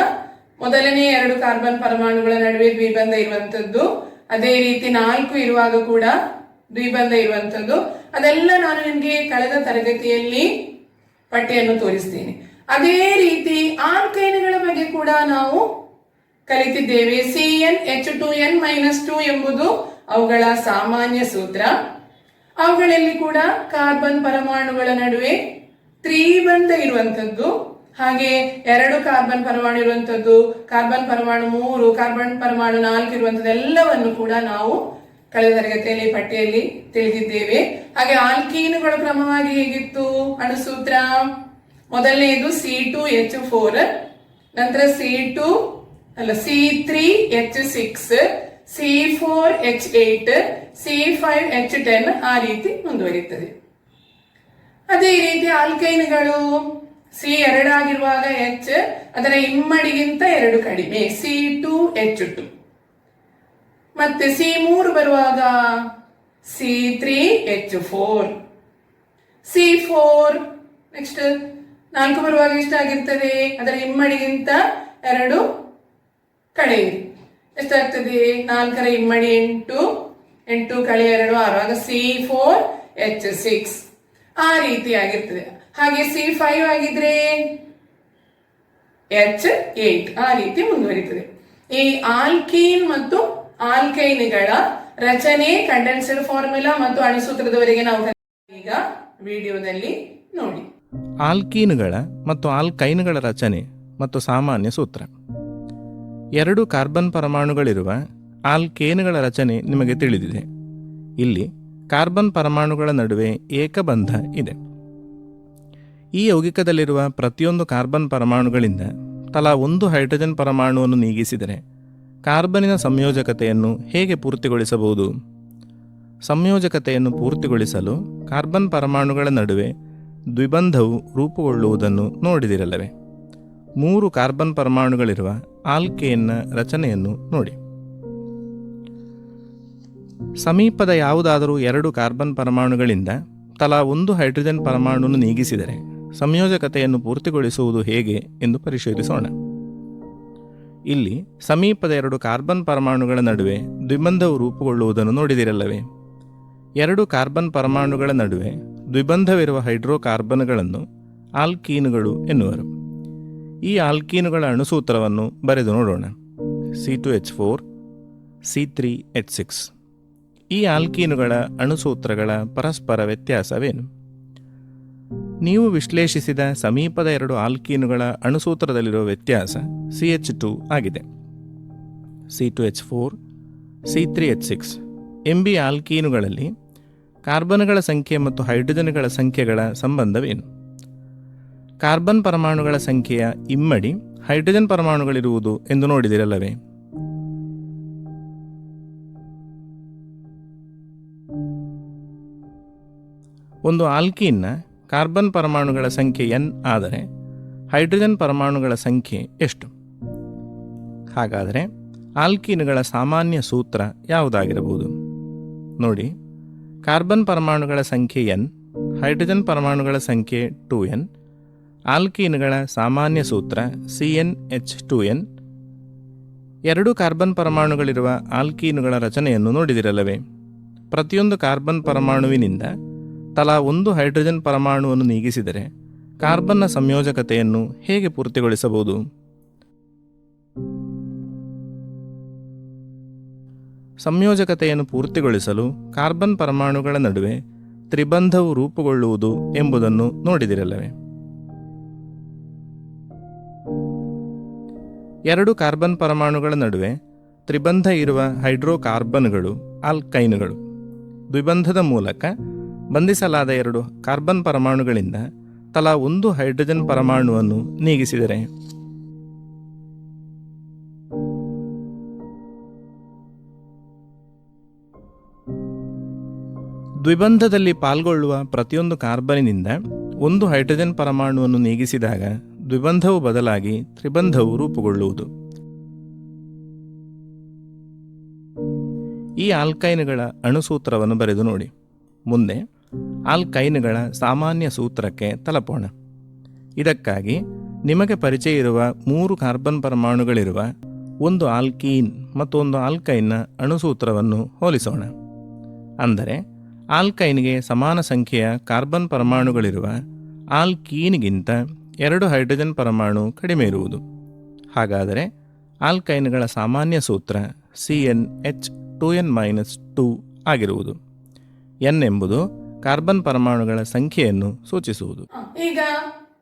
ಮೊದಲನೇ 2 ಕಾರ್ಬನ್ ಪರಮಾಣುಗಳ ನಡುವೆ ದ್ವಿಬಂಧ ಇರುವಂತದ್ದು, ಅದೇ ರೀತಿ 4 ಇರುವಾಗ ಕೂಡ ದ್ವಿಬಂಧ ಇರುವಂತದ್ದು. ಅದೆಲ್ಲ ನಾನು ನಿಮಗೆ ಕಳೆದ ತರಗತಿಯಲ್ಲಿ ಪಟ್ಟಿಯನ್ನು ತೋರಿಸ್ತೀನಿ. ಅದೇ ರೀತಿ ಆಲ್ಕೈನ್ಗಳ ಬಗ್ಗೆ ಕೂಡ ನಾವು ಕಲಿತಿದ್ದೇವೆ. CnH2n-2 ಎಂಬುದು ಅವುಗಳ ಸಾಮಾನ್ಯ ಸೂತ್ರ. ಅವುಗಳಲ್ಲಿ ಕೂಡ ಕಾರ್ಬನ್ ಪರಮಾಣುಗಳ ನಡುವೆ ತ್ರಿಬಂಧ ಇರುವಂತದ್ದು, ಹಾಗೆ 2 ಕಾರ್ಬನ್ ಪರಮಾಣು ಇರುವಂತದ್ದು, ಕಾರ್ಬನ್ ಪರಮಾಣು 3, ಕಾರ್ಬನ್ ಪರಮಾಣು 4 ಇರುವಂತದ್ದು ಎಲ್ಲವನ್ನು ಕೂಡ ನಾವು ಕಳೆದ ತರಗತಿಯಲ್ಲಿ ಪಟ್ಟಿಯಲ್ಲಿ ತಿಳಿದಿದ್ದೇವೆ. ಹಾಗೆ ಆಲ್ಕೀನುಗಳ ಕ್ರಮವಾಗಿ ಹೇಗಿತ್ತು ಅಣುಸೂತ್ರ? ಮೊದಲನೆಯದು C2H4, ನಂತರ C3H6, C4H8, C5H10 ಆ ರೀತಿ ಮುಂದುವರಿಯುತ್ತದೆ. ಅದೇ ರೀತಿ ಆಲ್ಕೈನ್ಗಳು C2 ಆಗಿರುವಾಗ H ಅದರ ಇಮ್ಮಡಿಗಿಂತ 2 ಕಡಿಮೆ, C2H2. ಮತ್ತೆ C3 ಬರುವಾಗ C3H4, C4 ನೆಕ್ಸ್ಟ್ 4 ಬರುವಾಗ ಎಷ್ಟಾಗಿರ್ತದೆ? ಅದರ ಇಮ್ಮಡಿಗಿಂತ 2 ಕಡಿಮೆ. ಎಷ್ಟಾಗ್ತದೆ? 4ರ ಇಮ್ಮಡಿ 8, 8 ಕಳೆಯ 2 6 ಆಗ C4H6 ಆ ರೀತಿ ಆಗಿರ್ತದೆ. ಹಾಗೆ C5 ಆಗಿದ್ರೆ H8 ಆ ರೀತಿ ಮುಂದುವರಿತದೆ. ಈ ಆಲ್ಕೀನ್ ಮತ್ತು ಆಲ್ಕೈನ್ಗಳ ರಚನೆ, ಕಂಡೆನ್ಸರ್ ಫಾರ್ಮುಲಾ ಮತ್ತು ಅಣುಸೂತ್ರದವರೆಗೆ ನಾವು ಈಗ ವಿಡಿಯೋದಲ್ಲಿ ನೋಡಿ. ಆಲ್ಕೀನುಗಳ ಮತ್ತು ಆಲ್ಕೈನುಗಳ ರಚನೆ ಮತ್ತು ಸಾಮಾನ್ಯ ಸೂತ್ರ. 2 ಕಾರ್ಬನ್ ಪರಮಾಣುಗಳಿರುವ ಆಲ್ಕೇನುಗಳ ರಚನೆ ನಿಮಗೆ ತಿಳಿದಿದೆ. ಇಲ್ಲಿ ಕಾರ್ಬನ್ ಪರಮಾಣುಗಳ ನಡುವೆ ಏಕಬಂಧ ಇದೆ. ಈ ಯೌಗಿಕದಲ್ಲಿರುವ ಪ್ರತಿಯೊಂದು ಕಾರ್ಬನ್ ಪರಮಾಣುಗಳಿಂದ ತಲಾ 1 ಹೈಡ್ರೋಜನ್ ಪರಮಾಣುವನ್ನು ನೀಗಿಸಿದರೆ ಕಾರ್ಬನಿನ ಸಂಯೋಜಕತೆಯನ್ನು ಹೇಗೆ ಪೂರ್ತಿಗೊಳಿಸಬಹುದು? ಸಂಯೋಜಕತೆಯನ್ನು ಪೂರ್ತಿಗೊಳಿಸಲು ಕಾರ್ಬನ್ ಪರಮಾಣುಗಳ ನಡುವೆ ದ್ವಿಬಂಧವು ರೂಪುಗೊಳ್ಳುವುದನ್ನು ನೋಡಿದಿರಲ್ಲವೇ? 3 ಕಾರ್ಬನ್ ಪರಮಾಣುಗಳಿರುವ ಆಲ್ಕೇನ್ನ ರಚನೆಯನ್ನು ನೋಡಿ. ಸಮೀಪದ ಯಾವುದಾದರೂ 2 ಕಾರ್ಬನ್ ಪರಮಾಣುಗಳಿಂದ ತಲಾ 1 ಹೈಡ್ರೋಜನ್ ಪರಮಾಣುವನ್ನು ನೀಗಿಸಿದರೆ ಸಂಯೋಜಕತೆಯನ್ನು ಪೂರ್ತಿಗೊಳಿಸುವುದು ಹೇಗೆ ಎಂದು ಪರಿಶೀಲಿಸೋಣ. ಇಲ್ಲಿ ಸಮೀಪದ 2 ಕಾರ್ಬನ್ ಪರಮಾಣುಗಳ ನಡುವೆ ದ್ವಿಬಂಧವು ರೂಪುಗೊಳ್ಳುವುದನ್ನು ನೋಡಿದಿರಲ್ಲವೇ? 2 ಕಾರ್ಬನ್ ಪರಮಾಣುಗಳ ನಡುವೆ ದ್ವಿಬಂಧವಿರುವ ಹೈಡ್ರೋಕಾರ್ಬನ್ಗಳನ್ನು ಆಲ್ಕೀನುಗಳು ಎನ್ನುವರು. ಈ ಆಲ್ಕೀನುಗಳ ಅಣುಸೂತ್ರವನ್ನು ಬರೆದು ನೋಡೋಣ. C2H4, C3H6. ಈ ಆಲ್ಕೀನುಗಳ ಅಣುಸೂತ್ರಗಳ ಪರಸ್ಪರ ವ್ಯತ್ಯಾಸವೇನು? ನೀವು ವಿಶ್ಲೇಷಿಸಿದ ಸಮೀಪದ 2 ಆಲ್ಕೀನುಗಳ ಅಣುಸೂತ್ರದಲ್ಲಿರುವ ವ್ಯತ್ಯಾಸ CH2 ಆಗಿದೆ. C2H4, C3H6 ಎಂಬಿ ಆಲ್ಕೀನುಗಳಲ್ಲಿ ಕಾರ್ಬನ್ಗಳ ಸಂಖ್ಯೆ ಮತ್ತು ಹೈಡ್ರೋಜನ್ಗಳ ಸಂಖ್ಯೆಗಳ ಸಂಬಂಧವೇನು? ಕಾರ್ಬನ್ ಪರಮಾಣುಗಳ ಸಂಖ್ಯೆಯ ಇಮ್ಮಡಿ ಹೈಡ್ರೋಜನ್ ಪರಮಾಣುಗಳಿರುವುದು ಎಂದು ನೋಡಿದಿರಲ್ಲವೇ? ಒಂದು ಆಲ್ಕೀನ್ನ ಕಾರ್ಬನ್ ಪರಮಾಣುಗಳ ಸಂಖ್ಯೆ n ಆದರೆ ಹೈಡ್ರೋಜನ್ ಪರಮಾಣುಗಳ ಸಂಖ್ಯೆ ಎಷ್ಟು? ಹಾಗಾದರೆ ಆಲ್ಕೀನುಗಳ ಸಾಮಾನ್ಯ ಸೂತ್ರ ಯಾವುದಾಗಿರಬಹುದು? ನೋಡಿ, ಕಾರ್ಬನ್ ಪರಮಾಣುಗಳ ಸಂಖ್ಯೆ n, ಹೈಡ್ರೋಜನ್ ಪರಮಾಣುಗಳ ಸಂಖ್ಯೆ 2n. ಆಲ್ಕೀನುಗಳ ಸಾಮಾನ್ಯ ಸೂತ್ರ CnH2n. 2 ಕಾರ್ಬನ್ ಪರಮಾಣುಗಳಿರುವ ಆಲ್ಕೀನುಗಳ ರಚನೆಯನ್ನು ನೋಡಿದಿರಲ್ಲವೇ? ಪ್ರತಿಯೊಂದು ಕಾರ್ಬನ್ ಪರಮಾಣುವಿನಿಂದ ತಲಾ 1 ಹೈಡ್ರೋಜನ್ ಪರಮಾಣುವನ್ನು ನೀಗಿಸಿದರೆ ಕಾರ್ಬನ್ನ ಸಂಯೋಜಕತೆಯನ್ನು ಹೇಗೆ ಪೂರ್ತಿಗೊಳಿಸಬಹುದು? ಸಂಯೋಜಕತೆಯನ್ನು ಪೂರ್ತಿಗೊಳಿಸಲು ಕಾರ್ಬನ್ ಪರಮಾಣುಗಳ ನಡುವೆ ತ್ರಿಬಂಧವು ರೂಪುಗೊಳ್ಳುವುದು ಎಂಬುದನ್ನು ನೋಡಿದಿರಲ್ಲವೇ? 2 ಕಾರ್ಬನ್ ಪರಮಾಣುಗಳ ನಡುವೆ ತ್ರಿಬಂಧ ಇರುವ ಹೈಡ್ರೋಕಾರ್ಬನ್ಗಳು ಆಲ್ಕೈನುಗಳು. ದ್ವಿಬಂಧದ ಮೂಲಕ ಬಂಧಿಸಲಾದ 2 ಕಾರ್ಬನ್ ಪರಮಾಣುಗಳಿಂದ ತಲಾ 1 ಹೈಡ್ರೋಜನ್ ಪರಮಾಣುವನ್ನು ನೀಗಿಸಿದರೆ ದ್ವಿಬಂಧದಲ್ಲಿ ಪಾಲ್ಗೊಳ್ಳುವ ಪ್ರತಿಯೊಂದು ಕಾರ್ಬನ್ನಿಂದ ಒಂದು ಹೈಡ್ರೋಜನ್ ಪರಮಾಣುವನ್ನು ನೀಗಿಸಿದಾಗ ದ್ವಿಬಂಧವು ಬದಲಾಗಿ ತ್ರಿಬಂಧವು ರೂಪುಗೊಳ್ಳುವುದು. ಈ ಆಲ್ಕೈನ್ಗಳ ಅಣುಸೂತ್ರವನ್ನು ಬರೆದು ನೋಡಿ. ಮುಂದೆ ಆಲ್ಕೈನ್ಗಳ ಸಾಮಾನ್ಯ ಸೂತ್ರಕ್ಕೆ ತಲುಪೋಣ. ಇದಕ್ಕಾಗಿ ನಿಮಗೆ ಪರಿಚಯ ಇರುವ 3 ಕಾರ್ಬನ್ ಪರಮಾಣುಗಳಿರುವ ಒಂದು ಆಲ್ಕೀನ್ ಮತ್ತು ಒಂದು ಆಲ್ಕೈನ್ನ ಅಣುಸೂತ್ರವನ್ನು ಹೋಲಿಸೋಣ. ಅಂದರೆ ಆಲ್ಕೈನ್ಗೆ ಸಮಾನ ಸಂಖ್ಯೆಯ ಕಾರ್ಬನ್ ಪರಮಾಣುಗಳಿರುವ ಆಲ್ಕೀನ್ಗಿಂತ 2 ಹೈಡ್ರೋಜನ್ ಪರಮಾಣು ಕಡಿಮೆ ಇರುವುದು. ಹಾಗಾದರೆ ಆಲ್ಕೈನ್ಗಳ ಸಾಮಾನ್ಯ ಸೂತ್ರ CnH2n-2 ಆಗಿರುವುದು. ಎನ್ ಎಂಬುದು ಕಾರ್ಬನ್ ಪರಮಾಣುಗಳ ಸಂಖ್ಯೆಯನ್ನು ಸೂಚಿಸುವುದು. ಈಗ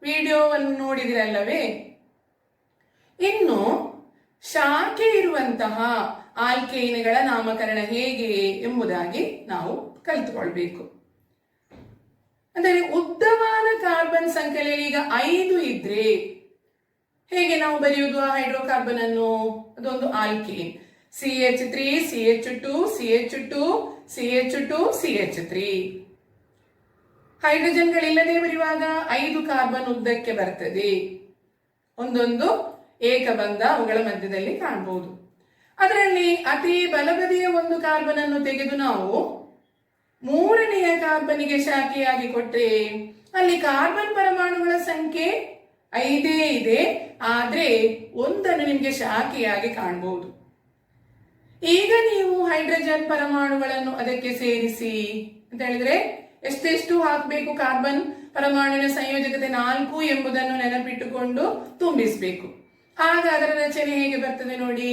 ವಿಡಿಯೋವನ್ನು ನೋಡಿದಿರಲ್ಲವೇ? ಇನ್ನು ಶಾಖೆ ಇರುವಂತಹ ಆಲ್ಕೈನ್ಗಳ ನಾಮಕರಣ ಹೇಗೆ ಎಂಬುದಾಗಿ ನಾವು ಕಲಿತುಕೊಳ್ಬೇಕು. ಅಂದರೆ ಉದ್ದವಾದ ಕಾರ್ಬನ್ ಸಂಖ್ಯೆಯಲ್ಲಿ ಈಗ 5 ಇದ್ರೆ ಹೇಗೆ ನಾವು ಬರೆಯುವುದು ಆ ಹೈಡ್ರೋಕಾರ್ಬನ್ ಅನ್ನು? ಅದೊಂದು alkane. CH3 CH2 CH2 CH2 CH3. ಹೈಡ್ರೋಜನ್ಗಳಿಲ್ಲದೆ ಬರೆಯುವಾಗ 5 ಕಾರ್ಬನ್ ಉದ್ದಕ್ಕೆ ಬರ್ತದೆ. ಒಂದೊಂದು ಏಕಬಂಧ ಅವುಗಳ ಮಧ್ಯದಲ್ಲಿ ಕಾಣಬಹುದು. ಅದರಲ್ಲಿ ಅತಿ ಬಲಬದಿಯ ಒಂದು ಕಾರ್ಬನ್ ಅನ್ನು ತೆಗೆದು ನಾವು 3ನೆಯ ಕಾರ್ಬನ್ಗೆ ಶಾಖೆಯಾಗಿ ಕೊಟ್ಟರೆ ಅಲ್ಲಿ ಕಾರ್ಬನ್ ಪರಮಾಣುಗಳ ಸಂಖ್ಯೆ 5 ಇದೆ, ಆದ್ರೆ ಒಂದನ್ನು ನಿಮಗೆ ಶಾಖೆಯಾಗಿ ಕಾಣಬಹುದು. ಈಗ ನೀವು ಹೈಡ್ರೋಜನ್ ಪರಮಾಣುಗಳನ್ನು ಅದಕ್ಕೆ ಸೇರಿಸಿ ಅಂತ ಹೇಳಿದ್ರೆ ಎಷ್ಟೆಷ್ಟು ಹಾಕಬೇಕು? ಕಾರ್ಬನ್ ಪರಮಾಣುವಿನ ಸಂಯೋಜಕತೆ 4 ಎಂಬುದನ್ನು ನೆನಪಿಟ್ಟುಕೊಂಡು ತುಂಬಿಸಬೇಕು. ಆಗ ಅದರ ರಚನೆ ಹೇಗೆ ಬರ್ತದೆ ನೋಡಿ.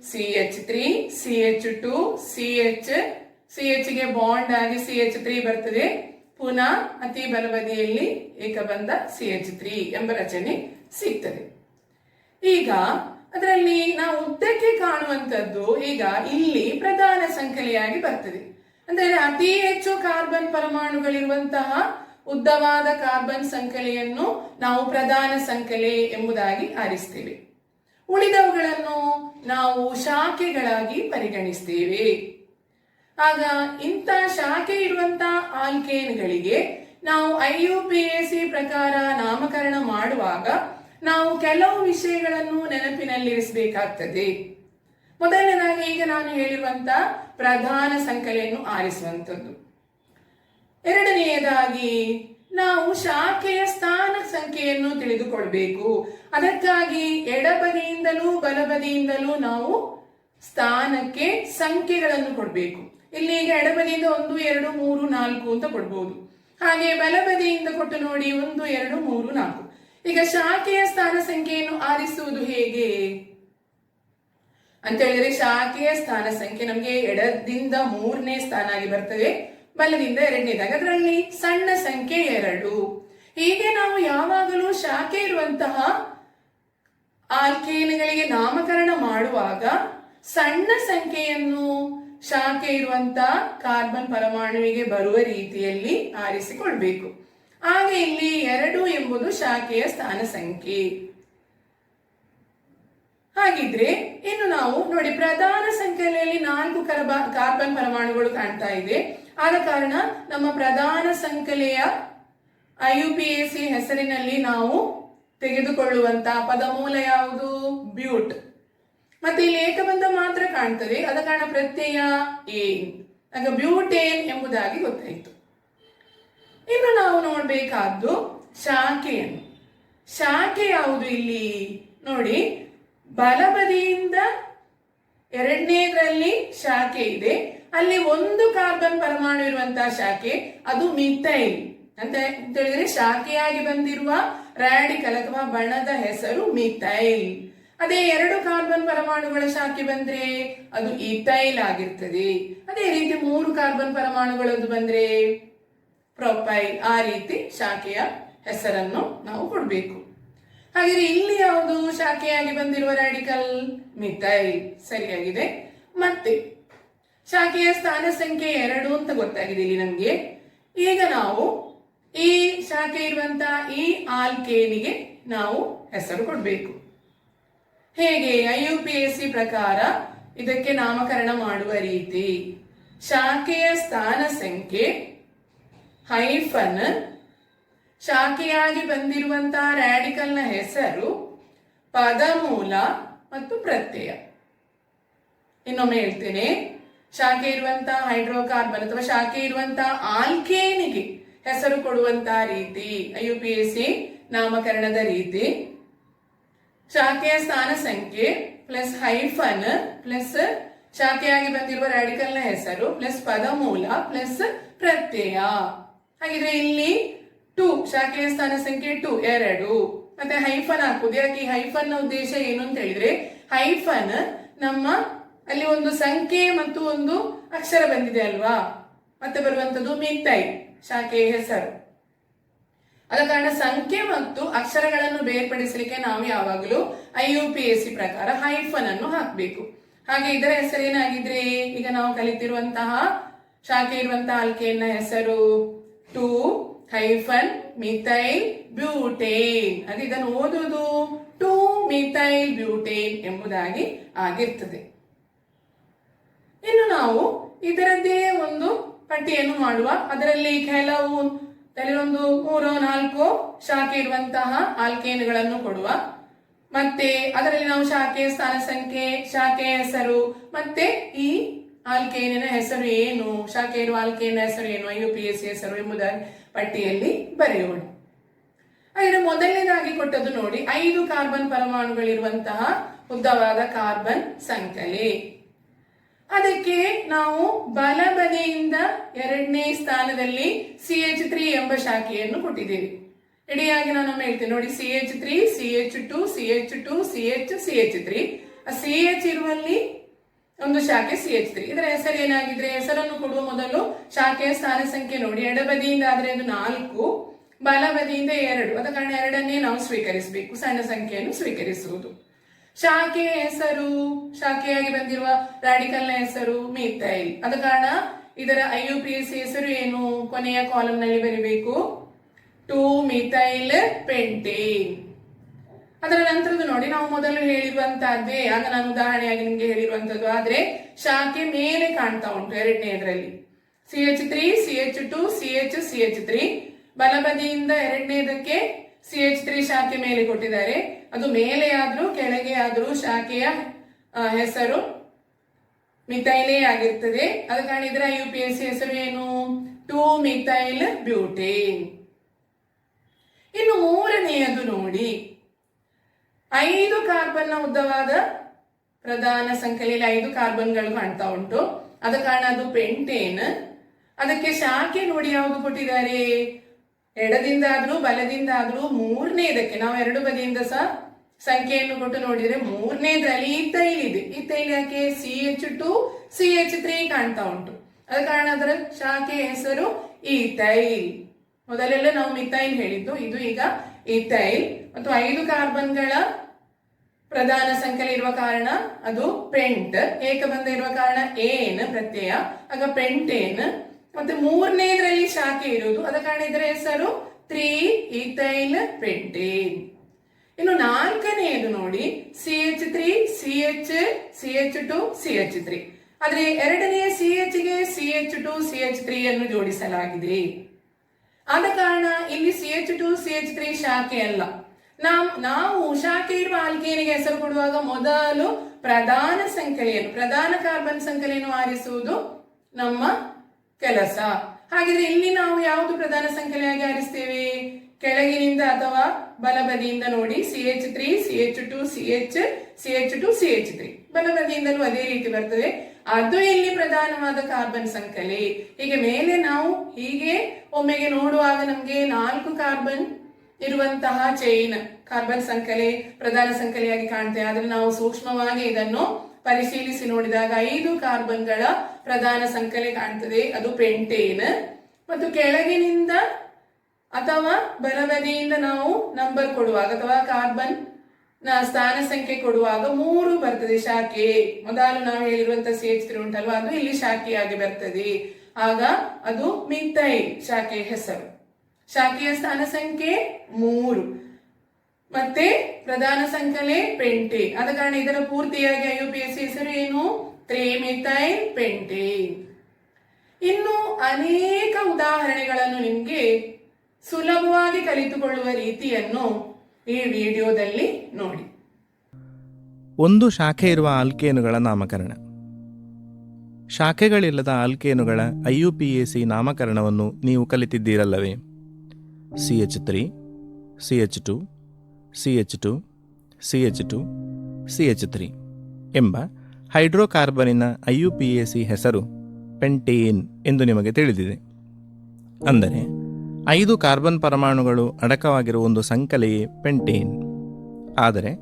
CH3 CH2 CH ಗೆ ಬಾಂಡ್ ಆಗಿ CH3 ಬರ್ತದೆ. ಪುನಃ ಅತಿ ಬಲಬದಿಯಲ್ಲಿ ಏಕಬಂಧ CH3 ಎಂಬ ರಚನೆ ಸಿಗ್ತದೆ. ಈಗ ಅದರಲ್ಲಿ ನಾವು ಉದ್ದಕ್ಕೆ ಕಾಣುವಂಥದ್ದು ಈಗ ಇಲ್ಲಿ ಪ್ರಧಾನ ಸಂಖ್ಯೆಯಾಗಿ ಬರ್ತದೆ. ಅಂದರೆ ಅತಿ ಹೆಚ್ಚು ಕಾರ್ಬನ್ ಪರಮಾಣುಗಳಿರುವಂತಹ ಉದ್ದವಾದ ಕಾರ್ಬನ್ ಸಂಖ್ಯೆಯನ್ನು ನಾವು ಪ್ರಧಾನ ಸಂಖ್ಯೆ ಎಂಬುದಾಗಿ ಆರಿಸ್ತೇವೆ. ಉಳಿದವುಗಳನ್ನು ನಾವು ಶಾಖೆಗಳಾಗಿ ಪರಿಗಣಿಸ್ತೇವೆ. ಆಗ ಇಂಥ ಶಾಖೆ ಇರುವಂತಹ ಆಲ್ಕೇನ್ಗಳಿಗೆ ನಾವು IUPAC ಪ್ರಕಾರ ನಾಮಕರಣ ಮಾಡುವಾಗ ನಾವು ಕೆಲವು ವಿಷಯಗಳನ್ನು ನೆನಪಿನಲ್ಲಿರಿಸಬೇಕಾಗ್ತದೆ. ಮೊದಲನೇದಾಗಿ ಈಗ ನಾನು ಹೇಳಿರುವಂತಹ ಪ್ರಧಾನ ಸಂಖ್ಯೆಯನ್ನು ಆರಿಸುವಂಥದ್ದು. ಎರಡನೆಯದಾಗಿ ನಾವು ಶಾಖೆಯ ಸ್ಥಾನ ಸಂಖ್ಯೆಯನ್ನು ತಿಳಿದುಕೊಳ್ಬೇಕು. ಅದಕ್ಕಾಗಿ ಎಡಬದಿಯಿಂದಲೂ ಬಲಬದಿಯಿಂದಲೂ ನಾವು ಸ್ಥಾನಕ್ಕೆ ಸಂಖ್ಯೆಗಳನ್ನು ಕೊಡಬೇಕು. ಇಲ್ಲಿ ಈಗ ಎಡಬದಿಯಿಂದ 1 2 3 4 ಅಂತ ಕೊಡ್ಬೋದು. ಹಾಗೆ ಬಲಬದಿಯಿಂದ ಕೊಟ್ಟು ನೋಡಿ 1 2 3 4. ಈಗ ಶಾಖೆಯ ಸ್ಥಾನ ಸಂಖ್ಯೆಯನ್ನು ಆರಿಸುವುದು ಹೇಗೆ ಅಂತ ಹೇಳಿದ್ರೆ ಶಾಖೆಯ ಸ್ಥಾನ ಸಂಖ್ಯೆ ನಮಗೆ ಎಡದಿಂದ 3ನೇ ಸ್ಥಾನ ಆಗಿ ಬರ್ತದೆ, ಬಲದಿಂದ 2ನೇದಾಗಿ. ಅದರಲ್ಲಿ ಸಣ್ಣ ಸಂಖ್ಯೆ 2. ಹೀಗೆ ನಾವು ಯಾವಾಗಲೂ ಶಾಖೆ ಇರುವಂತಹ ಆಲ್ಕೇನ್ಗಳಿಗೆ ನಾಮಕರಣ ಮಾಡುವಾಗ ಸಣ್ಣ ಸಂಖ್ಯೆಯನ್ನು ಶಾಖೆ ಇರುವಂತಹ ಕಾರ್ಬನ್ ಪರಮಾಣುವಿಗೆ ಬರುವ ರೀತಿಯಲ್ಲಿ ಆರಿಸಿಕೊಳ್ಬೇಕು. ಆಗ ಇಲ್ಲಿ 2 ಎಂಬುದು ಶಾಖೆಯ ಸ್ಥಾನ ಸಂಖ್ಯೆ. ಹಾಗಿದ್ರೆ ಇನ್ನು ನಾವು ನೋಡಿ ಪ್ರಧಾನ ಸಂಖ್ಯೆಯಲ್ಲಿ 4 ಕಾರ್ಬನ್ ಪರಮಾಣುಗಳು ಕಾಣ್ತಾ ಇದೆ. ಆದ ಕಾರಣ ನಮ್ಮ ಪ್ರಧಾನ ಸಂಖ್ಯೆಯ IUPAC ಹೆಸರಿನಲ್ಲಿ ನಾವು ತೆಗೆದುಕೊಳ್ಳುವಂತಹ ಪದಮೂಲ ಯಾವುದು? ಬ್ಯೂಟ್. ಮತ್ತೆ ಇಲ್ಲಿ ಏಕಬಂಧ ಮಾತ್ರ ಕಾಣ್ತದೆ, ಆದ ಕಾರಣ ಪ್ರತ್ಯಯ ಏನ್, ಆಗ ಬ್ಯೂಟೇನ್ ಎಂಬುದಾಗಿ ಗೊತ್ತಾಯಿತು. ಇನ್ನು ನಾವು ನೋಡಬೇಕಾದ್ದು ಶಾಖೆಯನ್ನು. ಶಾಖೆ ಯಾವುದು ಇಲ್ಲಿ ನೋಡಿ, ಬಲಬದಿಯಿಂದ 2ನೇದರಲ್ಲಿ ಶಾಖೆ ಇದೆ, ಅಲ್ಲಿ 1 ಕಾರ್ಬನ್ ಪರಮಾಣು ಇರುವಂತಹ ಶಾಖೆ, ಅದು ಮಿಥೈಲ್ ಅಂತ ಹೇಳಿದ್ರೆ ಶಾಖೆಯಾಗಿ ಬಂದಿರುವ ರಾಡಿಕಲ್ ಅಥವಾ ಬಣ್ಣದ ಹೆಸರು ಮಿಥೈಲ್. ಅದೇ 2 ಕಾರ್ಬನ್ ಪರಮಾಣುಗಳ ಶಾಖೆ ಬಂದ್ರೆ ಅದು ಈಥೈಲ್ ಆಗಿರ್ತದೆ. ಅದೇ ರೀತಿ 3 ಕಾರ್ಬನ್ ಪರಮಾಣುಗಳದ್ದು ಬಂದ್ರೆ ಪ್ರೊಪೈಲ್. ಆ ರೀತಿ ಶಾಖೆಯ ಹೆಸರನ್ನು ನಾವು ಕೊಡಬೇಕು. ಹಾಗೆ ಇಲ್ಲಿ ಯಾವುದು ಶಾಖೆಯಾಗಿ ಬಂದಿರುವ ರಾಡಿಕಲ್? ಮಿಥೈಲ್. ಸರಿಯಾಗಿದೆ. ಮತ್ತೆ ಶಾಖೆಯ ಸ್ಥಾನ ಸಂಖ್ಯೆ 2 ಅಂತ ಗೊತ್ತಾಗಿದೆ ಇಲ್ಲಿ ನಮ್ಗೆ. ಈಗ ನಾವು ಈ ಶಾಖೆ ಇರುವಂತಹ ಈ ಆಲ್ಕೇನಿಗೆ ನಾವು ಹೆಸರು ಕೊಡಬೇಕು. ಹೇಗೆ? IUPAC ಪ್ರಕಾರ ಇದಕ್ಕೆ ನಾಮಕರಣ ಮಾಡುವ ರೀತಿ ಶಾಖೆಯ ಸ್ಥಾನ ಸಂಖ್ಯೆ ಹೈಫನ್ ಶಾಖೆಯಾಗಿ ಬಂದಿರುವಂತಹ ರ್ಯಾಡಿಕಲ್ನ ಹೆಸರು, ಪದಮೂಲ ಮತ್ತು ಪ್ರತ್ಯಯ. ಇನ್ನೊಮ್ಮೆ ಹೇಳ್ತೇನೆ, ಶಾಖೆ ಇರುವಂತಹ ಹೈಡ್ರೋಕಾರ್ಬನ್ ಅಥವಾ ಶಾಖೆ ಇರುವಂತಹ ಆಲ್ಕೇನಿಗೆ ಹೆಸರು ಕೊಡುವಂತಹ ರೀತಿ IUPAC ನಾಮಕರಣದ ರೀತಿ. ಶಾಖೆಯ ಸ್ಥಾನ ಸಂಖ್ಯೆ ಪ್ಲಸ್ ಹೈಫನ್ ಪ್ಲಸ್ ಶಾಖೆಯಾಗಿ ಬಂದಿರುವ ರ್ಯಾಡಿಕಲ್ನ ಹೆಸರು ಪ್ಲಸ್ ಪದಮೂಲ ಪ್ಲಸ್ ಪ್ರತ್ಯಯ. ಹಾಗಿದ್ರೆ ಇಲ್ಲಿ 2 ಶಾಖೆಯ ಸ್ಥಾನ ಸಂಖ್ಯೆ 2 2 ಮತ್ತೆ ಹೈಫನ್ ಹಾಕುದು. ಯಾಕೆ ಈ ಹೈಫನ್ ನ ಉದ್ದೇಶ ಏನು ಅಂತ ಹೇಳಿದ್ರೆ, ಹೈಫನ್ ನಮ್ಮ ಅಲ್ಲಿ ಒಂದು ಸಂಖ್ಯೆ ಮತ್ತು ಒಂದು ಅಕ್ಷರ ಬಂದಿದೆ ಅಲ್ವಾ, ಮತ್ತೆ ಬರುವಂತದ್ದು ಮಿಥೈಲ್ ಶಾಖೆಯ ಹೆಸರು. ಆದ ಕಾರಣ ಸಂಖ್ಯೆ ಮತ್ತು ಅಕ್ಷರಗಳನ್ನು ಬೇರ್ಪಡಿಸಲಿಕ್ಕೆ ನಾವು ಯಾವಾಗಲೂ IUPAC ಪ್ರಕಾರ ಹೈಫನ್ ಅನ್ನು ಹಾಕಬೇಕು. ಹಾಗೆ ಇದರ ಹೆಸರೇನಾಗಿದ್ರೆ, ಈಗ ನಾವು ಕಲಿತಿರುವಂತಹ ಶಾಖೆ ಇರುವಂತಹ ಆಲ್ಕೇನ್ ನ ಹೆಸರು 2 ಹೈಫನ್ ಮಿಥೈಲ್ ಬ್ಯೂಟೇನ್. ಅದು ಇದನ್ನು ಓದುವುದು 2 ಮಿಥೈಲ್ ಬ್ಯೂಟೇನ್ ಎಂಬುದಾಗಿ ಆಗಿರ್ತದೆ. ಇನ್ನು ನಾವು ಇದರದ್ದೇ ಒಂದು ಪಟ್ಟಿಯನ್ನು ಮಾಡುವ. ಅದರಲ್ಲಿ ಕೆಲವು ಒಂದು 3-4 ಶಾಖೆ ಇರುವಂತಹ ಆಲ್ಕೇನ್ಗಳನ್ನು ಕೊಡುವ. ಮತ್ತೆ ಅದರಲ್ಲಿ ನಾವು ಶಾಖೆಯ ಸ್ಥಾನ ಸಂಖ್ಯೆ, ಶಾಖೆಯ ಹೆಸರು, ಮತ್ತೆ ಈ ಆಲ್ಕೇನಿನ ಹೆಸರು ಏನು, ಶಾಖೆ ಇರುವ ಆಲ್ಕೇನಿನ ಹೆಸರು ಏನು, IUPAC ಹೆಸರು ಎಂಬುದ ಪಟ್ಟಿಯಲ್ಲಿ ಬರೆಯೋಣ. ಹಾಗೆ ಮೊದಲನೇದಾಗಿ ಕೊಟ್ಟದ್ದು ನೋಡಿ, 5 ಕಾರ್ಬನ್ ಪರಮಾಣುಗಳಿರುವಂತಹ ಉದ್ದವಾದ ಕಾರ್ಬನ್ ಸಂಕಲೆ. ಅದಕ್ಕೆ ನಾವು ಬಲಬದಿಯಿಂದ 2ನೇ ಸ್ಥಾನದಲ್ಲಿ CH3 ಎಂಬ ಶಾಖೆಯನ್ನು ಕೊಟ್ಟಿದ್ದೇವೆ. ಇಡಿಯಾಗಿ ನಾನು ಹೇಳ್ತೇನೆ ನೋಡಿ, CH3 CH2 CH2 CH CH3. CH ಇರುವಲ್ಲಿ ಒಂದು ಶಾಖೆ CH3. ಇದರ ಹೆಸರು ಏನಾಗಿದ್ರೆ, ಹೆಸರನ್ನು ಕೊಡುವ ಮೊದಲು ಶಾಖೆಯ ಸ್ಥಾನ ಸಂಖ್ಯೆ ನೋಡಿ. ಎಡಬದಿಯಿಂದ ಆದ್ರೆ ಅದು 4, ಬಲಬದಿಯಿಂದ 2. ಅದ ಕಾರಣ 2ಅನ್ನೇ ನಾವು ಸ್ವೀಕರಿಸಬೇಕು, ಸಣ್ಣ ಸಂಖ್ಯೆಯನ್ನು ಸ್ವೀಕರಿಸುವುದು. ಶಾಖೆಯ ಹೆಸರು, ಶಾಖೆಯಾಗಿ ಬಂದಿರುವ ರಾಡಿಕಲ್ನ ಹೆಸರು ಮಿಥೈಲ್. ಆದ ಕಾರಣ ಇದರ IUPAC ಹೆಸರು ಏನು, ಕೊನೆಯ ಕಾಲಮ್ ನಲ್ಲಿ ಬರೀಬೇಕು 2 ಮಿಥೈಲ್ ಪೆಂಟೇನ್. ಅದರ ನಂತರದ್ದು ನೋಡಿ, ನಾವು ಮೊದಲು ಹೇಳಿರುವಂತಹದ್ದೇ, ಆಗ ನಾನು ಉದಾಹರಣೆಯಾಗಿ ನಿಮ್ಗೆ ಹೇಳಿರುವಂತದ್ದು. ಆದ್ರೆ ಶಾಖೆ ಮೇಲೆ ಕಾಣ್ತಾ ಉಂಟು 2ನೇದರಲ್ಲಿ CH3 CH2 CH CH3. ಬಲಬದಿಯಿಂದ 2ನೇದಕ್ಕೆ CH3 ಶಾಖೆ ಮೇಲೆ ಕೊಟ್ಟಿದ್ದಾರೆ. ಅದು ಮೇಲೆ ಆದ್ರೂ ಕೆಳಗೆ ಆದ್ರೂ ಶಾಖೆಯ ಹೆಸರು ಮಿಥೈಲೇ ಆಗಿರ್ತದೆ. ಅದ ಕಾರಣ ಇದರ IUPAC ಹೆಸರು ಏನು, 2 ಮಿಥೈಲ್ ಬ್ಯೂಟೇನ್. ಇನ್ನು 3ನೇಯದು ನೋಡಿ, 5 ಕಾರ್ಬನ್ ನ ಉದ್ದವಾದ ಪ್ರಧಾನ ಸಂಖ್ಯೆಯಲ್ಲಿ 5 ಕಾರ್ಬನ್ಗಳು ಕಾಣ್ತಾ ಉಂಟು. ಆದ ಕಾರಣ ಅದು ಪೆಂಟೇನ್. ಅದಕ್ಕೆ ಶಾಖೆ ನೋಡಿ ಯಾವುದು ಕೊಟ್ಟಿದ್ದಾರೆ, ಎಡದಿಂದ ಆದ್ರೂ ಬಲದಿಂದ ಆದ್ರೂ 3ನೇದಕ್ಕೆ ನಾವು 2 ಬದಿಯಿಂದ ಸಹ ಸಂಖ್ಯೆಯನ್ನು ಕೊಟ್ಟು ನೋಡಿದ್ರೆ 3ನೇದ್ರಲ್ಲಿ ಈಥೈಲ್ ಇದೆ. ಈಥೈಲ್ ಯಾಕೆ, CH2 CH3 ಕಾಣ್ತಾ ಉಂಟು. ಅದ ಕಾರಣ ಅದರ ಶಾಖೆಯ ಹೆಸರು ಈಥೈಲ್. ಮೊದಲೆಲ್ಲ ನಾವು ಮಿಥೈಲ್ ಹೇಳಿದ್ದು, ಇದು ಈಗ ಈಥೈಲ್. ಮತ್ತು 5 ಕಾರ್ಬನ್ಗಳ ಪ್ರಧಾನ ಸಂಖ್ಯೆ ಇರುವ ಕಾರಣ ಅದು ಪೆಂಟ್. ಏಕಬಂಧ ಇರುವ ಕಾರಣ ಏನ್ ಪ್ರತ್ಯಯ, ಆಗ ಪೆಂಟೇನ್. ಮತ್ತೆ 3ನೇದರಲ್ಲಿ ಶಾಖೆ ಇರುವುದು, ಅದ ಕಾರಣ ಇದರ ಹೆಸರು 3 ಈಥೈಲ್ ಪೆಂಟೇನ್. ಇನ್ನು 4ನೇದು ನೋಡಿ, CH3 CH CH2 CH3. ಆದ್ರೆ 2ನೇ CH ಗೆ CH2 CH3 ಅನ್ನು ಜೋಡಿಸಲಾಗಿದೆ. ಆದ ಕಾರಣ ಇಲ್ಲಿ CH2 CH3 ಶಾಖೆ ಅಲ್ಲ. ನಾವು ಶಾಖೆ ಇರುವ ಆಲ್ಕೇನಿಗೆ ಹೆಸರು ಕೊಡುವಾಗ ಮೊದಲು ಪ್ರಧಾನ ಸಂಖ್ಯೆಯನ್ನು, ಪ್ರಧಾನ ಕಾರ್ಬನ್ ಸಂಖ್ಯೆಯನ್ನು ಆರಿಸುವುದು ನಮ್ಮ ಕೆಲಸ. ಹಾಗಿದ್ರೆ ಇಲ್ಲಿ ನಾವು ಯಾವುದು ಪ್ರಧಾನ ಸಂಖ್ಯೆಯಾಗಿ ಆರಿಸ್ತೇವೆ, ಕೆಳಗಿನಿಂದ ಅಥವಾ ಬಲಬದಿಯಿಂದ ನೋಡಿ, CH3 CH2 CH CH2 CH3. ಬಲಬದಿಯಿಂದಲೂ ಅದೇ ರೀತಿ ಬರ್ತದೆ, ಅದು ಇಲ್ಲಿ ಪ್ರಧಾನವಾದ ಕಾರ್ಬನ್ ಸಂಖ್ಯೆ. ಹೀಗೆ ಮೇಲೆ ನಾವು ಹೀಗೆ ಒಮ್ಮೆಗೆ ನೋಡುವಾಗ ನಮ್ಗೆ 4 ಕಾರ್ಬನ್ ಇರುವಂತಹ ಚೈನ್ ಕಾರ್ಬನ್ ಸಂಖ್ಯೆ ಪ್ರಧಾನ ಸಂಖ್ಯೆಯಾಗಿ ಕಾಣ್ತೇವೆ. ಆದ್ರೆ ನಾವು ಸೂಕ್ಷ್ಮವಾಗಿ ಇದನ್ನು ಪರಿಶೀಲಿಸಿ ನೋಡಿದಾಗ 5 ಕಾರ್ಬನ್ಗಳ ಪ್ರಧಾನ ಸಂಖ್ಯೆ ಕಾಣ್ತದೆ, ಅದು ಪೆಂಟೇನ್. ಮತ್ತು ಕೆಳಗಿನಿಂದ ಅಥವಾ ಬಲಬದಿಯಿಂದ ನಾವು ನಂಬರ್ ಕೊಡುವಾಗ ಅಥವಾ ಕಾರ್ಬನ್ ನ ಸ್ಥಾನ ಸಂಖ್ಯೆ ಕೊಡುವಾಗ 3 ಬರ್ತದೆ ಶಾಖೆ. ಮೊದಲು ನಾವು ಹೇಳಿರುವಂತಹ CH3 ಉಂಟಲ್ವಾ, ಅದು ಇಲ್ಲಿ ಶಾಖೆಯಾಗಿ ಬರ್ತದೆ. ಆಗ ಅದು ಮಿಥೈಲ್ ಶಾಖೆಯ ಹೆಸರು. ಶಾಖೆಯ ಸ್ಥಾನ ಸಂಖ್ಯೆ 3 ಮತ್ತೆ ಪ್ರಧಾನ ಸಂಖ್ಯೆ ಪೆಂಟೇನ್. ಆದ ಕಾರಣ ಇದರ ಪೂರ್ತಿಯಾಗಿ IUPAC ಹೆಸರು ಏನು, 3 ಮಿಥೈಲ್ ಪೆಂಟೇನ್. ಇನ್ನು ಅನೇಕ ಉದಾಹರಣೆಗಳನ್ನು ನಿಮಗೆ ಸುಲಭವಾಗಿ ಕಲಿತುಕೊಳ್ಳುವ ರೀತಿಯನ್ನು ಈ ವಿಡಿಯೋದಲ್ಲಿ ನೋಡಿ. ಒಂದು ಶಾಖೆ ಇರುವ ಆಲ್ಕೇನುಗಳ ನಾಮಕರಣ. ಶಾಖೆಗಳಿಲ್ಲದ ಆಲ್ಕೇನುಗಳ IUPAC ನಾಮಕರಣವನ್ನು ನೀವು ಕಲಿತಿದ್ದೀರಲ್ಲವೇ? CH3, CH2, CH2, CH2, CH3 ಎಂಬ ಹೈಡ್ರೋಕಾರ್ಬನಿನ IUPAC ಹೆಸರು ಪೆಂಟೇನ್ ಎಂದು ನಿಮಗೆ ತಿಳಿದಿದೆ. ಅಂದರೆ 5 ಕಾರ್ಬನ್ ಪರಮಾಣುಗಳು ಅಡಕವಾಗಿರುವ ಒಂದು ಸಂಕಲೆಯೇ ಪೆಂಟೇನ್. ಆದರೆ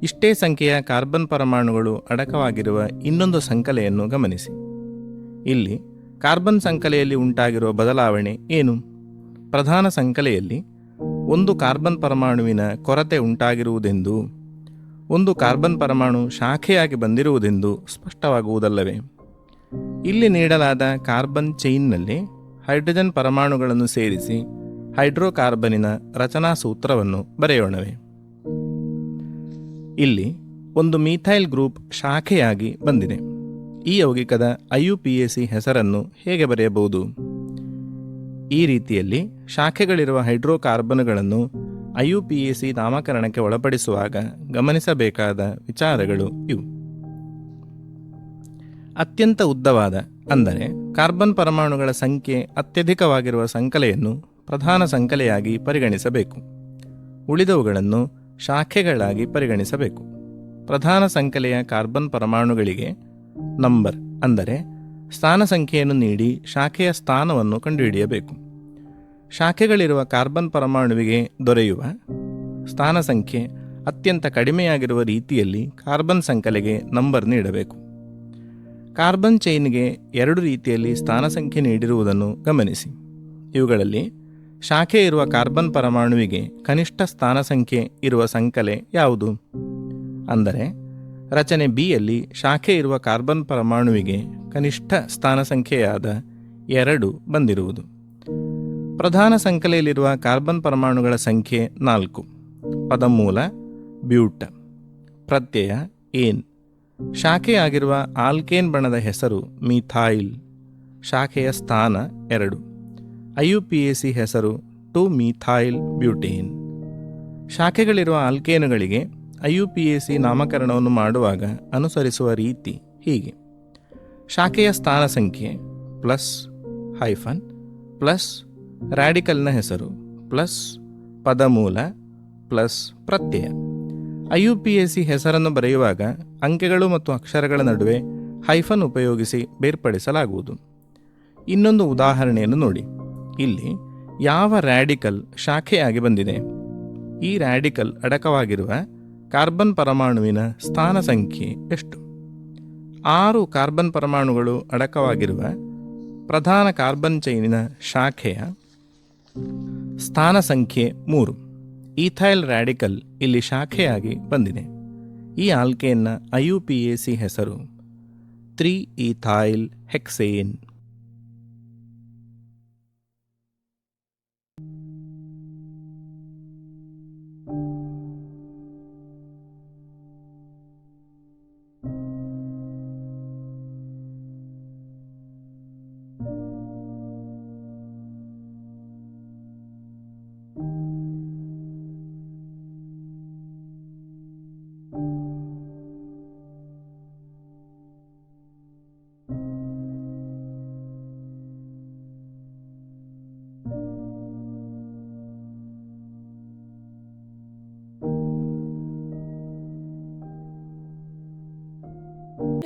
ಇಷ್ಟೇ ಸಂಖ್ಯೆಯ ಕಾರ್ಬನ್ ಪರಮಾಣುಗಳು ಅಡಕವಾಗಿರುವ ಇನ್ನೊಂದು ಸಂಕಲೆಯನ್ನು ಗಮನಿಸಿ. ಇಲ್ಲಿ ಕಾರ್ಬನ್ ಸಂಕಲೆಯಲ್ಲಿ ಉಂಟಾಗಿರುವ ಬದಲಾವಣೆ ಏನು? ಪ್ರಧಾನ ಸಂಕಲೆಯಲ್ಲಿ ಒಂದು ಕಾರ್ಬನ್ ಪರಮಾಣುವಿನ ಕೊರತೆ ಉಂಟಾಗಿರುವುದೆಂದು, ಒಂದು ಕಾರ್ಬನ್ ಪರಮಾಣು ಶಾಖೆಯಾಗಿ ಬಂದಿರುವುದೆಂದು ಸ್ಪಷ್ಟವಾಗುವುದಲ್ಲವೇ? ಇಲ್ಲಿ ನೀಡಲಾದ ಕಾರ್ಬನ್ ಚೈನ್ನಲ್ಲಿ ಹೈಡ್ರೋಜನ್ ಪರಮಾಣುಗಳನ್ನು ಸೇರಿಸಿ ಹೈಡ್ರೋಕಾರ್ಬನಿನ ರಚನಾ ಸೂತ್ರವನ್ನು ಬರೆಯೋಣವೇ? ಇಲ್ಲಿ ಒಂದು ಮೀಥೈಲ್ ಗ್ರೂಪ್ ಶಾಖೆಯಾಗಿ ಬಂದಿದೆ. ಈ ಯೌಗಿಕದ IUPAC ಹೆಸರನ್ನು ಹೇಗೆ ಬರೆಯಬಹುದು? ಈ ರೀತಿಯಲ್ಲಿ ಶಾಖೆಗಳಿರುವ ಹೈಡ್ರೋಕಾರ್ಬನ್ಗಳನ್ನು IUPAC ನಾಮಕರಣಕ್ಕೆ ಒಳಪಡಿಸುವಾಗ ಗಮನಿಸಬೇಕಾದ ವಿಚಾರಗಳು ಇವು. ಅತ್ಯಂತ ಉದ್ದವಾದ, ಅಂದರೆ ಕಾರ್ಬನ್ ಪರಮಾಣುಗಳ ಸಂಖ್ಯೆ ಅತ್ಯಧಿಕವಾಗಿರುವ ಸಂಕಲೆಯನ್ನು ಪ್ರಧಾನ ಸಂಕಲೆಯಾಗಿ ಪರಿಗಣಿಸಬೇಕು. ಉಳಿದವುಗಳನ್ನು ಶಾಖೆಗಳಾಗಿ ಪರಿಗಣಿಸಬೇಕು. ಪ್ರಧಾನ ಸಂಕಲೆಯ ಕಾರ್ಬನ್ ಪರಮಾಣುಗಳಿಗೆ ನಂಬರ್, ಅಂದರೆ ಸ್ಥಾನ ಸಂಖ್ಯೆಯನ್ನು ನೀಡಿ ಶಾಖೆಯ ಸ್ಥಾನವನ್ನು ಕಂಡುಹಿಡಿಯಬೇಕು. ಶಾಖೆಗಳಿರುವ ಕಾರ್ಬನ್ ಪರಮಾಣುವಿಗೆ ದೊರೆಯುವ ಸ್ಥಾನ ಸಂಖ್ಯೆ ಅತ್ಯಂತ ಕಡಿಮೆಯಾಗಿರುವ ರೀತಿಯಲ್ಲಿ ಕಾರ್ಬನ್ ಸಂಕಲೆಗೆ ನಂಬರ್ ನೀಡಬೇಕು. ಕಾರ್ಬನ್ ಚೈನ್ಗೆ 2 ರೀತಿಯಲ್ಲಿ ಸ್ಥಾನ ಸಂಖ್ಯೆ ನೀಡಿರುವುದನ್ನು ಗಮನಿಸಿ. ಇವುಗಳಲ್ಲಿ ಶಾಖೆ ಇರುವ ಕಾರ್ಬನ್ ಪರಮಾಣುವಿಗೆ ಕನಿಷ್ಠ ಸ್ಥಾನ ಸಂಖ್ಯೆ ಇರುವ ಸಂಕಲೆ ಯಾವುದು? ಅಂದರೆ ರಚನೆ ಬಿಯಲ್ಲಿ ಶಾಖೆ ಇರುವ ಕಾರ್ಬನ್ ಪರಮಾಣುವಿಗೆ ಕನಿಷ್ಠ ಸ್ಥಾನ ಸಂಖ್ಯೆಯಾದ 2 ಬಂದಿರುವುದು. ಪ್ರಧಾನ ಸಂಕಲೆಯಲ್ಲಿರುವ ಕಾರ್ಬನ್ ಪರಮಾಣುಗಳ ಸಂಖ್ಯೆ 4. ಪದಮೂಲ ಬ್ಯೂಟ, ಪ್ರತ್ಯಯ ಏನ್. ಶಾಖೆಯಾಗಿರುವ ಆಲ್ಕೇನ್ ಬಣದ ಹೆಸರು ಮೀಥೈಲ್. ಶಾಖೆಯ ಸ್ಥಾನ 2. IUPAC ಹೆಸರು 2-ಮೀಥೈಲ್ ಬ್ಯೂಟೇನ್. ಶಾಖೆಗಳಿರುವ ಆಲ್ಕೇನುಗಳಿಗೆ IUPAC ನಾಮಕರಣವನ್ನು ಮಾಡುವಾಗ ಅನುಸರಿಸುವ ರೀತಿ ಹೀಗೆ: ಶಾಖೆಯ ಸ್ಥಾನ ಸಂಖ್ಯೆ ಪ್ಲಸ್ ಹೈಫನ್ ಪ್ಲಸ್ ರ್ಯಾಡಿಕಲ್ನ ಹೆಸರು ಪ್ಲಸ್ ಪದಮೂಲ ಪ್ಲಸ್ ಪ್ರತ್ಯಯ. IUPAC ಹೆಸರನ್ನು ಬರೆಯುವಾಗ ಅಂಕೆಗಳು ಮತ್ತು ಅಕ್ಷರಗಳ ನಡುವೆ ಹೈಫನ್ ಉಪಯೋಗಿಸಿ ಬೇರ್ಪಡಿಸಲಾಗುವುದು. ಇನ್ನೊಂದು ಉದಾಹರಣೆಯನ್ನು ನೋಡಿ. ಇಲ್ಲಿ ಯಾವ ರ್ಯಾಡಿಕಲ್ ಶಾಖೆಯಾಗಿ ಬಂದಿದೆ? ಈ ರ್ಯಾಡಿಕಲ್ ಅಡಕವಾಗಿರುವ ಕಾರ್ಬನ್ ಪರಮಾಣುವಿನ ಸ್ಥಾನ ಸಂಖ್ಯೆ ಎಷ್ಟು? 6 ಕಾರ್ಬನ್ ಪರಮಾಣುಗಳು ಅಡಕವಾಗಿರುವ ಪ್ರಧಾನ ಕಾರ್ಬನ್ ಚೈನಿನ ಶಾಖೆಯ ಸ್ಥಾನ ಸಂಖ್ಯೆ 3. ಈಥೈಲ್ ರ್ಯಾಡಿಕಲ್ ಇಲ್ಲಿ ಶಾಖೆಯಾಗಿ ಬಂದಿದೆ. ಈ ಆಲ್ಕೇನ್ನ IUPAC ಹೆಸರು 3-ಈಥೈಲ್ ಹೆಕ್ಸೇನ್.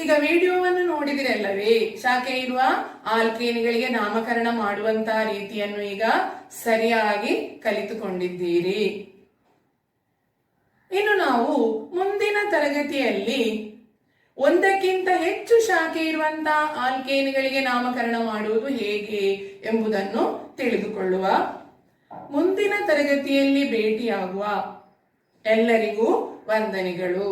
ಈಗ ವಿಡಿಯೋವನ್ನು ನೋಡಿದಿರಲ್ಲವೇ? ಶಾಖೆ ಇರುವ ಆಲ್ಕೇನ್ಗಳಿಗೆ ನಾಮಕರಣ ಮಾಡುವಂತಹ ರೀತಿಯನ್ನು ಈಗ ಸರಿಯಾಗಿ ಕಲಿತುಕೊಂಡಿದ್ದೀರಿ. ಇನ್ನು ನಾವು ಮುಂದಿನ ತರಗತಿಯಲ್ಲಿ ಒಂದಕ್ಕಿಂತ ಹೆಚ್ಚು ಶಾಖೆ ಇರುವಂತಹ ಆಲ್ಕೇನ್ಗಳಿಗೆ ನಾಮಕರಣ ಮಾಡುವುದು ಹೇಗೆ ಎಂಬುದನ್ನು ತಿಳಿದುಕೊಳ್ಳುವ. ಮುಂದಿನ ತರಗತಿಯಲ್ಲಿ ಭೇಟಿಯಾಗುವ. ಎಲ್ಲರಿಗೂ ವಂದನೆಗಳು.